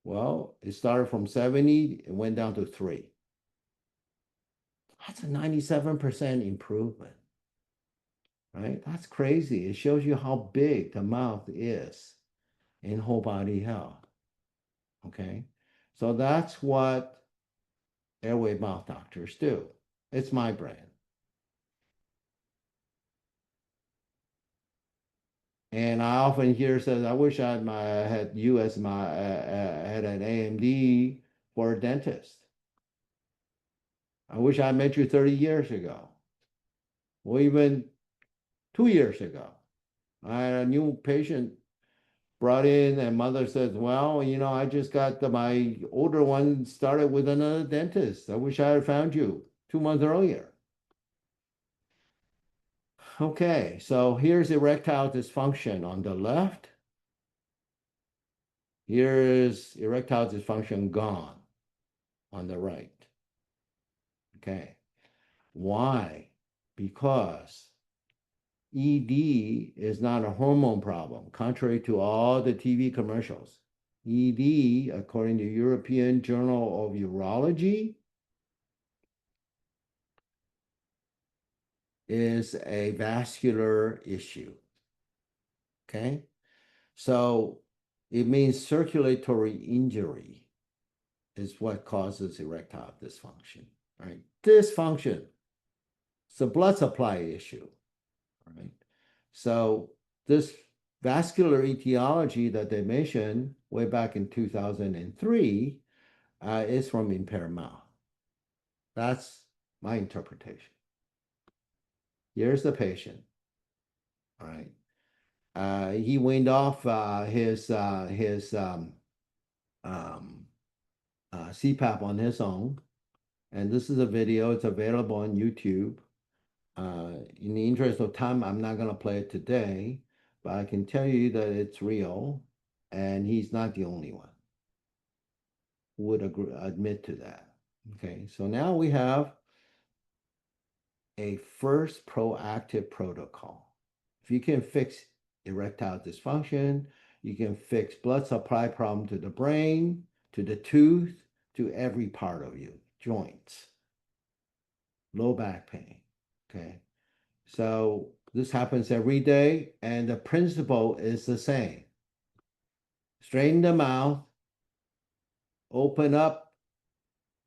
Well, it started from 70, it went down to 3. That's a 97% improvement, right? That's crazy. It shows you how big the mouth is in whole body health, okay? So that's what airway mouth doctors do. It's my brand. And I often hear says, I wish I had you as my had an AMD for a dentist. I wish I met you 30 years ago, or even 2 years ago. I had a new patient brought in, and mother says, well, you know, I just got my older one started with another dentist. I wish I had found you 2 months earlier. Okay, so here's erectile dysfunction on the left. Here's erectile dysfunction gone on the right. Okay, why? Because ED is not a hormone problem, contrary to all the TV commercials. ED, according to European Journal of Urology, is a vascular issue. Okay, so it means circulatory injury is what causes erectile dysfunction, right? Dysfunction. It's a blood supply issue, right? So this vascular etiology that they mentioned way back in 2003 is from impaired mouth. That's my interpretation. Here's the patient, all right? He weaned off his CPAP on his own. And this is a video, it's available on YouTube. In the interest of time, I'm not gonna play it today, but I can tell you that it's real and he's not the only one who would admit to that. Okay, so now we have a first proactive protocol. If you can fix erectile dysfunction, you can fix blood supply problem to the brain, to the tooth, to every part of you, joints, low back pain, okay? So this happens every day, and the principle is the same. Straighten the mouth, open up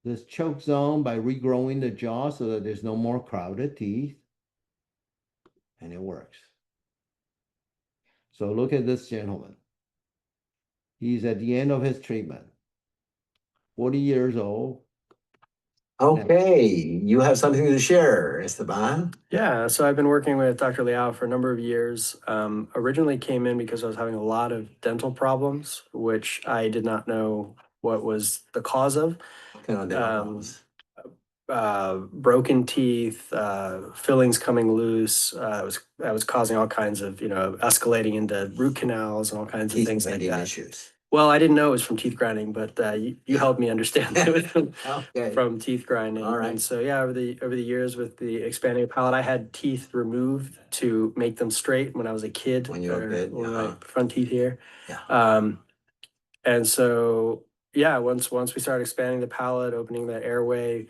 this choke zone by regrowing the jaw so that there's no more crowded teeth, and it works. So look at this gentleman. He's at the end of his treatment, 40 years old, Okay, you have something to share, Esteban. Yeah, so I've been working with Dr. Liao for a number of years. Originally came in because I was having a lot of dental problems, which I did not know what was the cause of. What kind of dental problems? Broken teeth, fillings coming loose. I was causing all kinds of, escalating into root canals and all kinds of Teeth things like grinding that. issues. Well, I didn't know it was from teeth grinding, but you helped me understand it was Okay. from teeth grinding. All right. And so yeah, over the years with the expanding palate, I had teeth removed to make them straight when I was a kid. When you were a kid, or uh-huh. my front teeth here. Yeah. And so yeah, once we started expanding the palate, opening the airway,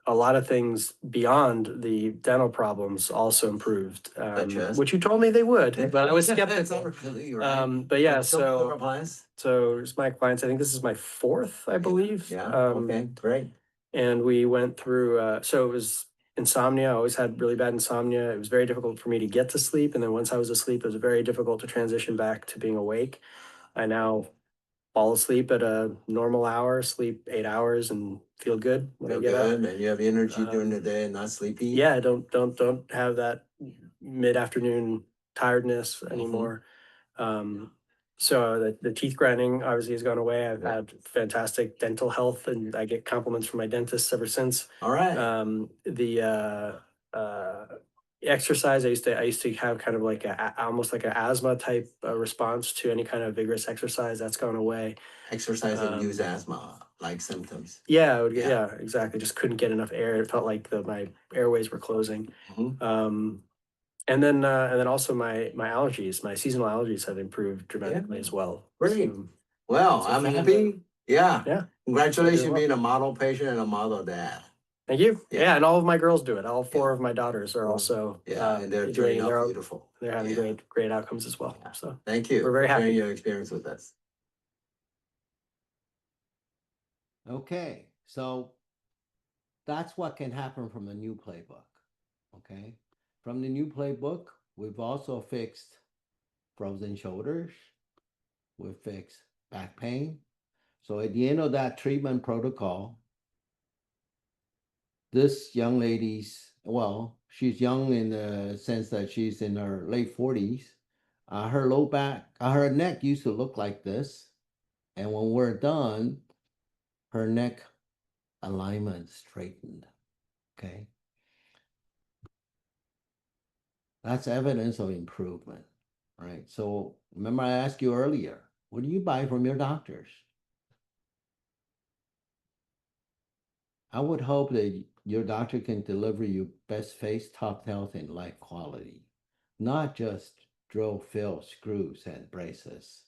a lot of things beyond the dental problems also improved, Such as? which you told me they would, but I was That's skeptical. absolutely right. But yeah, Still so for appliance? so it's my clients. I think this is my fourth, I believe. Yeah, okay, great. And we went through. So it was insomnia. I always had really bad insomnia. It was very difficult for me to get to sleep, and then once I was asleep, it was very difficult to transition back to being awake. I now fall asleep at a normal hour, sleep 8 hours, and feel good when I Feel get up. good, and you have energy during the day and not sleepy? Yeah, I don't have that mid-afternoon tiredness anymore. So the teeth grinding obviously has gone away. I've had fantastic dental health, and I get compliments from my dentist ever since. All right. Exercise, I used to have kind of like almost like an asthma type response to any kind of vigorous exercise. That's gone away. Exercise induced asthma like symptoms. Yeah, yeah, exactly. Just couldn't get enough air. It felt like my airways were closing. And then also my allergies, my seasonal allergies have improved dramatically as well. Great. So, Well, so I'm feeling happy. Yeah. Yeah. Congratulations Doing well. being a model patient and a model dad. Thank you. Yeah. Yeah, and all of my girls do it. All four of my daughters are also And they're doing turning it. out beautiful. They're having great outcomes as well. Yeah. So Thank you. We're very for sharing happy. your experience with us. Okay, so that's what can happen from the new playbook. Okay, from the new playbook, we've also fixed frozen shoulders. We've fixed back pain. So at the end of that treatment protocol, this young lady's, well, she's young in the sense that she's in her late 40s. Her low back, her neck used to look like this. And when we're done, her neck alignment straightened. Okay. That's evidence of improvement, right? So remember I asked you earlier, what do you buy from your doctors? I would hope that your doctor can deliver you best face, top health, and life quality, not just drill, fill, screws, and braces.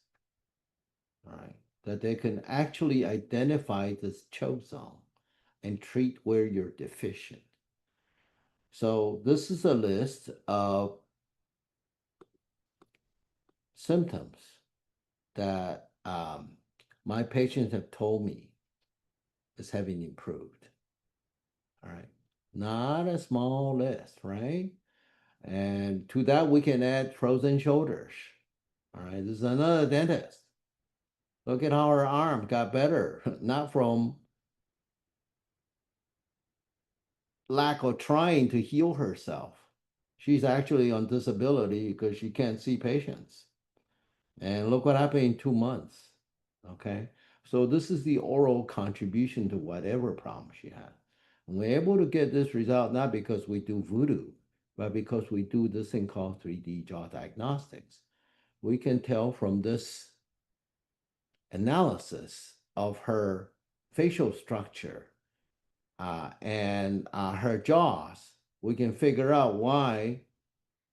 All right, that they can actually identify this choke zone and treat where you're deficient. So this is a list of symptoms that my patients have told me is having improved. All right, not a small list, right? And to that, we can add frozen shoulders. All right, this is another dentist. Look at how her arm got better, not from lack of trying to heal herself. She's actually on disability because she can't see patients. And look what happened in 2 months. Okay, so this is the oral contribution to whatever problem she had. And we're able to get this result not because we do voodoo, but because we do this thing called 3D jaw diagnostics. We can tell from this analysis of her facial structure and her jaws, we can figure out why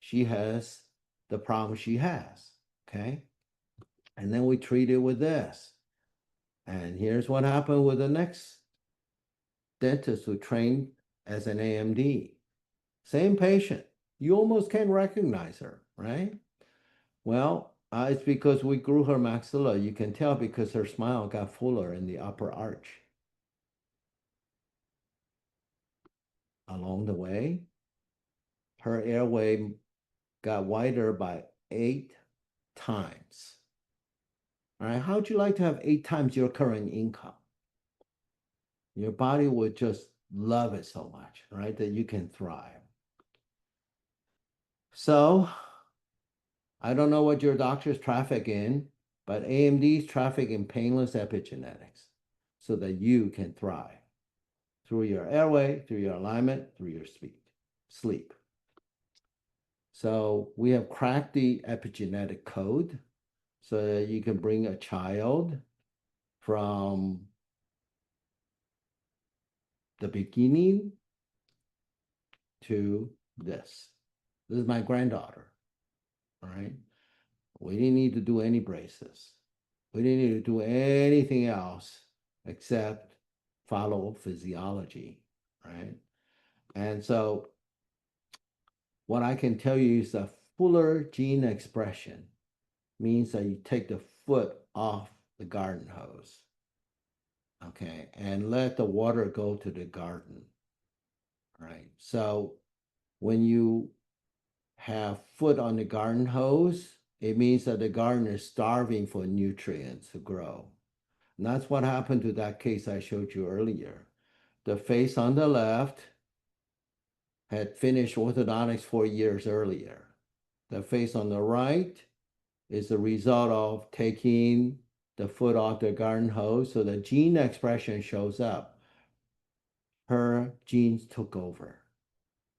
she has the problem she has, okay? And then we treat it with this. And here's what happened with the next dentist who trained as an AMD. Same patient. You almost can't recognize her, right? Well, it's because we grew her maxilla. You can tell because her smile got fuller in the upper arch. Along the way, her airway got wider by 8 times. All right, how'd you like to have 8 times your current income? Your body would just love it so much, right? That you can thrive. So I don't know what your doctor's traffic in, but AMD's traffic in painless epigenetics so that you can thrive through your airway, through your alignment, through your sleep. So we have cracked the epigenetic code so that you can bring a child from the beginning to this. This is my granddaughter, all right? We didn't need to do any braces. We didn't need to do anything else except follow physiology, right? And so what I can tell you is the fuller gene expression means that you take the foot off the garden hose, okay, and let the water go to the garden, right? So when you have foot on the garden hose, it means that the garden is starving for nutrients to grow. And that's what happened to that case I showed you earlier. The face on the left had finished orthodontics 4 years earlier. The face on the right is the result of taking the foot off the garden hose, so the gene expression shows up. Her genes took over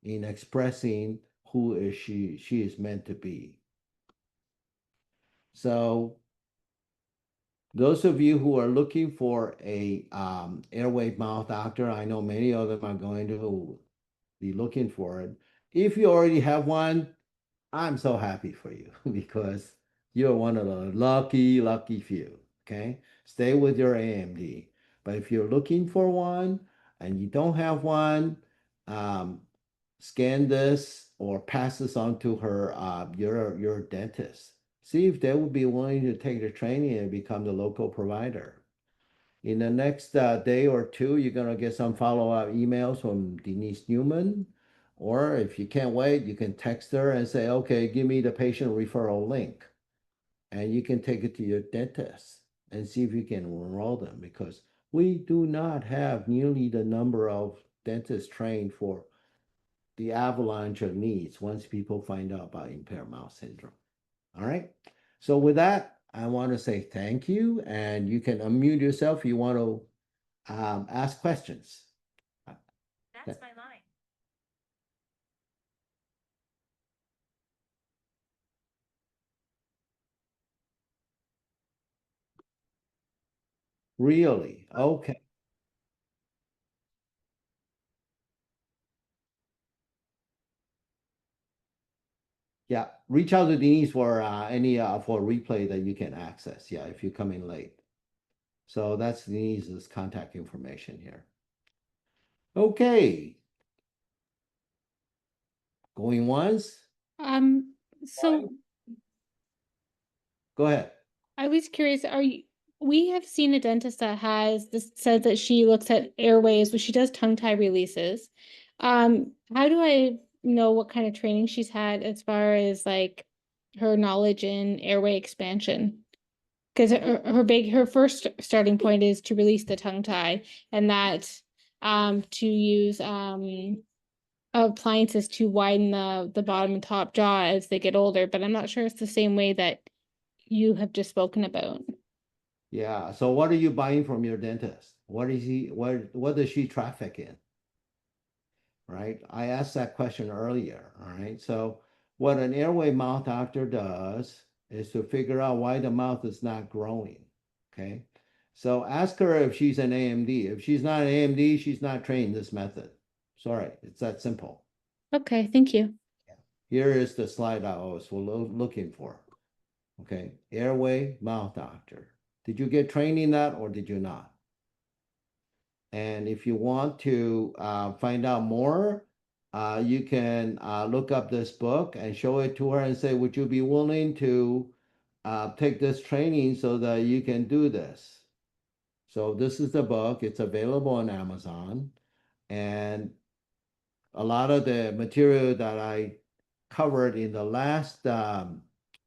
in expressing who is she is meant to be. So those of you who are looking for a airway mouth doctor, I know many of them are going to be looking for it. If you already have one, I'm so happy for you because you're one of the lucky few, okay? Stay with your AMD. But if you're looking for one and you don't have one, scan this or pass this on to her, your dentist. See if they would be willing to take the training and become the local provider. In the next day or two, you're going to get some follow-up emails from Denise Newman. Or if you can't wait, you can text her and say, okay, give me the patient referral link. And you can take it to your dentist and see if you can enroll them, because we do not have nearly the number of dentists trained for the avalanche of needs once people find out about impaired mouth syndrome. All right. So with that, I want to say thank you, and you can unmute yourself if you want to ask questions. That's my line. Really? Okay. Yeah, reach out to Denise for any for replay that you can access. Yeah, if you come in late. So that's Denise's contact information here. Okay. Going once? So Go ahead. I was curious, we have seen a dentist that has this says that she looks at airways, but she does tongue tie releases. How do I know what kind of training she's had as far as like her knowledge in airway expansion? Because her first starting point is to release the tongue tie, and that to use appliances to widen the bottom and top jaw as they get older, but I'm not sure it's the same way that you have just spoken about. Yeah. So what are you buying from your dentist? What does she traffic in? Right? I asked that question earlier. All right. So what an airway mouth doctor does is to figure out why the mouth is not growing. Okay. So ask her if she's an AMD. If she's not an AMD, she's not trained this method. Sorry, it's that simple. Okay, thank you. Here is the slide I was looking for. Okay, airway mouth doctor. Did you get trained in that or did you not? And if you want to find out more, you can look up this book and show it to her and say, would you be willing to take this training so that you can do this? So this is the book. It's available on Amazon. And a lot of the material that I covered in the last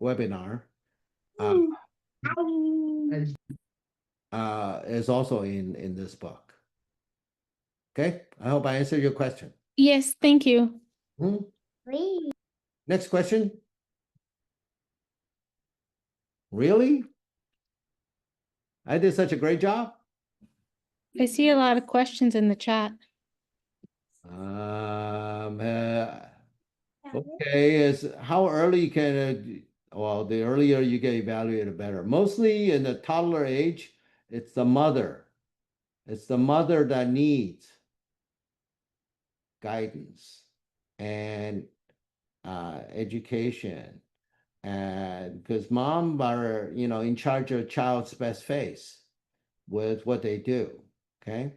webinar is also in this book. Okay, I hope I answered your question. Yes, thank you. Hmm? Next question. Really? I did such a great job? I see a lot of questions in the chat. Okay, is how early can well, the earlier you get evaluated, the better. Mostly in the toddler age, it's the mother. It's the mother that needs guidance and education. And because mom are, in charge of child's best face with what they do, okay?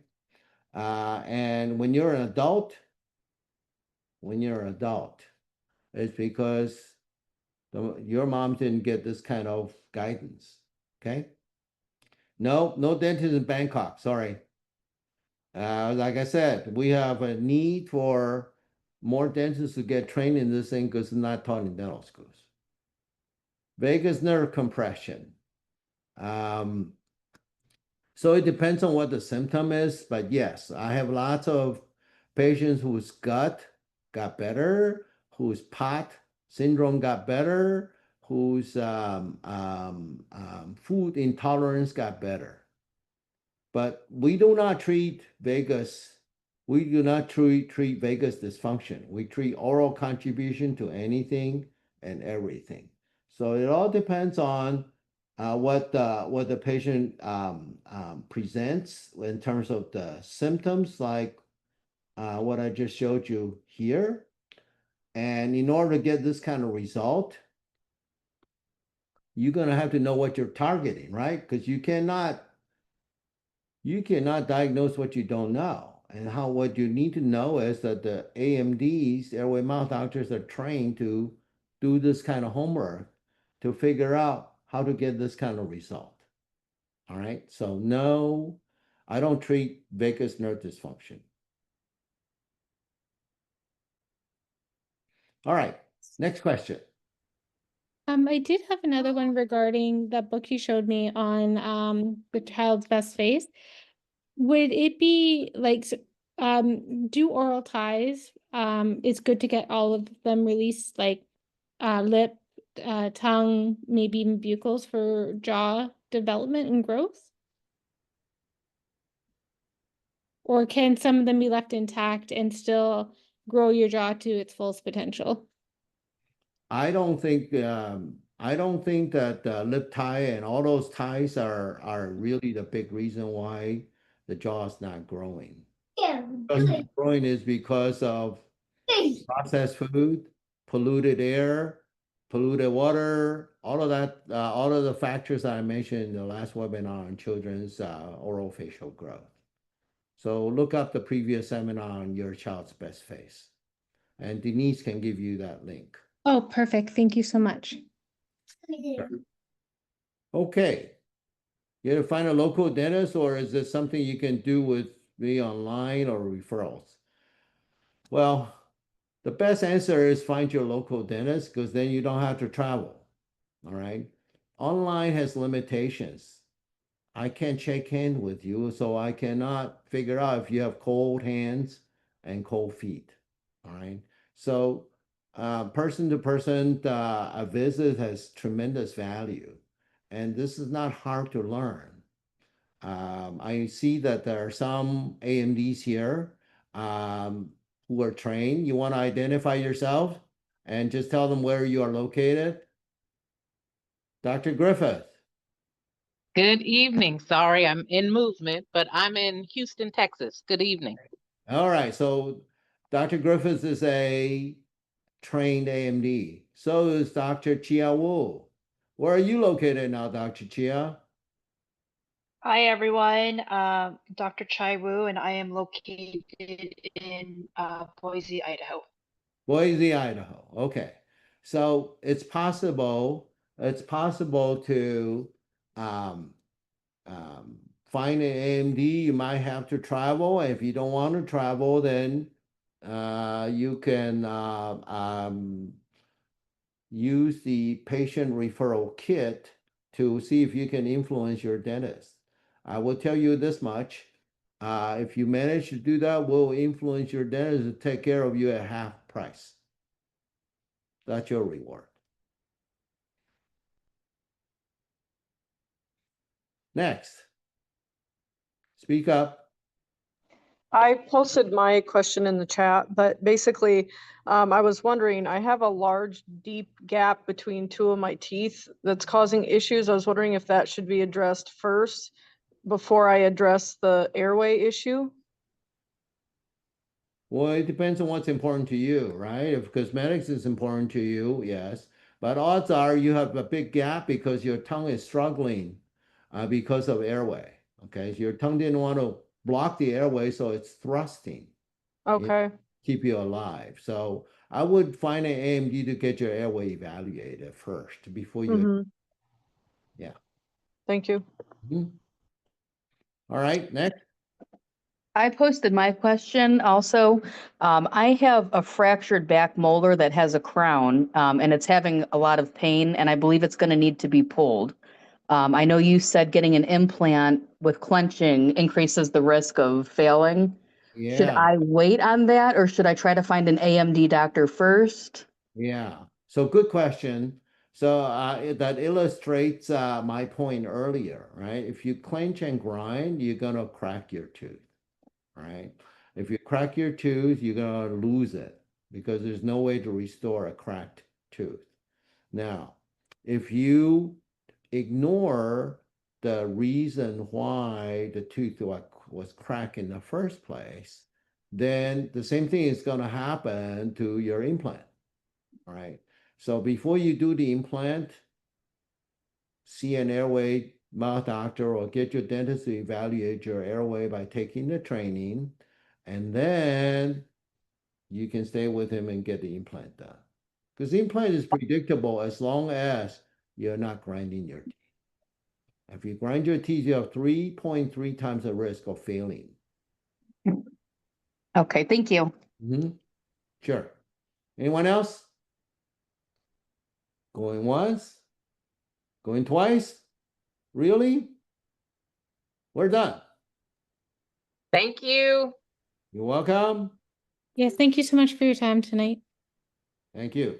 And when you're an adult, it's because your mom didn't get this kind of guidance, okay? No dentist in Bangkok, sorry. Like I said, we have a need for more dentists to get trained in this thing because it's not taught in dental schools. Vagus nerve compression. So it depends on what the symptom is, but yes, I have lots of patients whose gut got better, whose POT syndrome got better, whose food intolerance got better. But we do not treat vagus. We do not treat vagus dysfunction. We treat oral contribution to anything and everything. So it all depends on what the patient presents in terms of the symptoms, like what I just showed you here. And in order to get this kind of result, you're going to have to know what you're targeting, right? Because you cannot diagnose what you don't know. And what you need to know is that the AMDs, airway mouth doctors, are trained to do this kind of homework to figure out how to get this kind of result. All right. So no, I don't treat vagus nerve dysfunction. All right. Next question. I did have another one regarding that book you showed me on the child's best face. Would it be like do oral ties? It's good to get all of them released, like lip, tongue, maybe even buccals for jaw development and growth? Or can some of them be left intact and still grow your jaw to its fullest potential? I don't think that lip tie and all those ties are really the big reason why the jaw is not growing. Because not growing is because of processed food, polluted air, polluted water, all of that, all of the factors that I mentioned in the last webinar on children's oral facial growth. So look up the previous seminar on your child's best face, and Denise can give you that link. Oh, perfect. Thank you so much. Okay. You have to find a local dentist, or is this something you can do with me online or referrals? Well, the best answer is find your local dentist, because then you don't have to travel. All right. Online has limitations. I can't shake hands with you, so I cannot figure out if you have cold hands and cold feet. All right. So person to person, a visit has tremendous value. And this is not hard to learn. I see that there are some AMDs here who are trained. You want to identify yourself and just tell them where you are located. Dr. Griffith. Good evening. Sorry, I'm in movement, but I'm in Houston, Texas. Good evening. All right. So Dr. Griffith is a trained AMD. So is Dr. Chia Wu. Where are you located now, Dr. Chia? Hi, everyone. Dr. Chai Wu, and I am located in Boise, Idaho. Boise, Idaho. Okay. So it's possible to find an AMD. You might have to travel. If you don't want to travel, then you can use the patient referral kit to see if you can influence your dentist. I will tell you this much. If you manage to do that, we'll influence your dentist to take care of you at half price. That's your reward. Next. Speak up. I posted my question in the chat, but basically, I was wondering, I have a large, deep gap between two of my teeth that's causing issues. I was wondering if that should be addressed first before I address the airway issue. Well, it depends on what's important to you, right? If cosmetics is important to you, yes. But odds are you have a big gap because your tongue is struggling because of airway. Okay, so your tongue didn't want to block the airway, so it's thrusting. Okay. Keep you alive. So I would find an AMD to get your airway evaluated first before you. Yeah. Thank you. Mhm. All right, next. I posted my question also. I have a fractured back molar that has a crown, and it's having a lot of pain, and I believe it's going to need to be pulled. I know you said getting an implant with clenching increases the risk of failing. Should Yeah. I wait on that, or should I try to find an AMD doctor first? Yeah. So good question. So that illustrates my point earlier, right? If you clench and grind, you're gonna crack your tooth, right? If you crack your tooth, you're gonna lose it because there's no way to restore a cracked tooth. Now, if you ignore the reason why the tooth was cracked in the first place, then the same thing is gonna happen to your implant. All right. So before you do the implant, see an airway mouth doctor or get your dentist to evaluate your airway by taking the training. And then you can stay with him and get the implant done. Because the implant is predictable as long as you're not grinding your teeth. If you grind your teeth, you have 3.3 times the risk of failing. Okay, thank you. Sure. Anyone else? Going once? Going twice? Really? We're done. Thank you. You're welcome. Yes, thank you so much for your time tonight. Thank you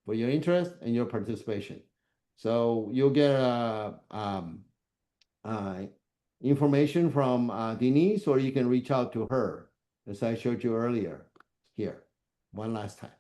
for your interest and your participation. So you'll get information from Denise, or you can reach out to her, as I showed you earlier. Here, one last time.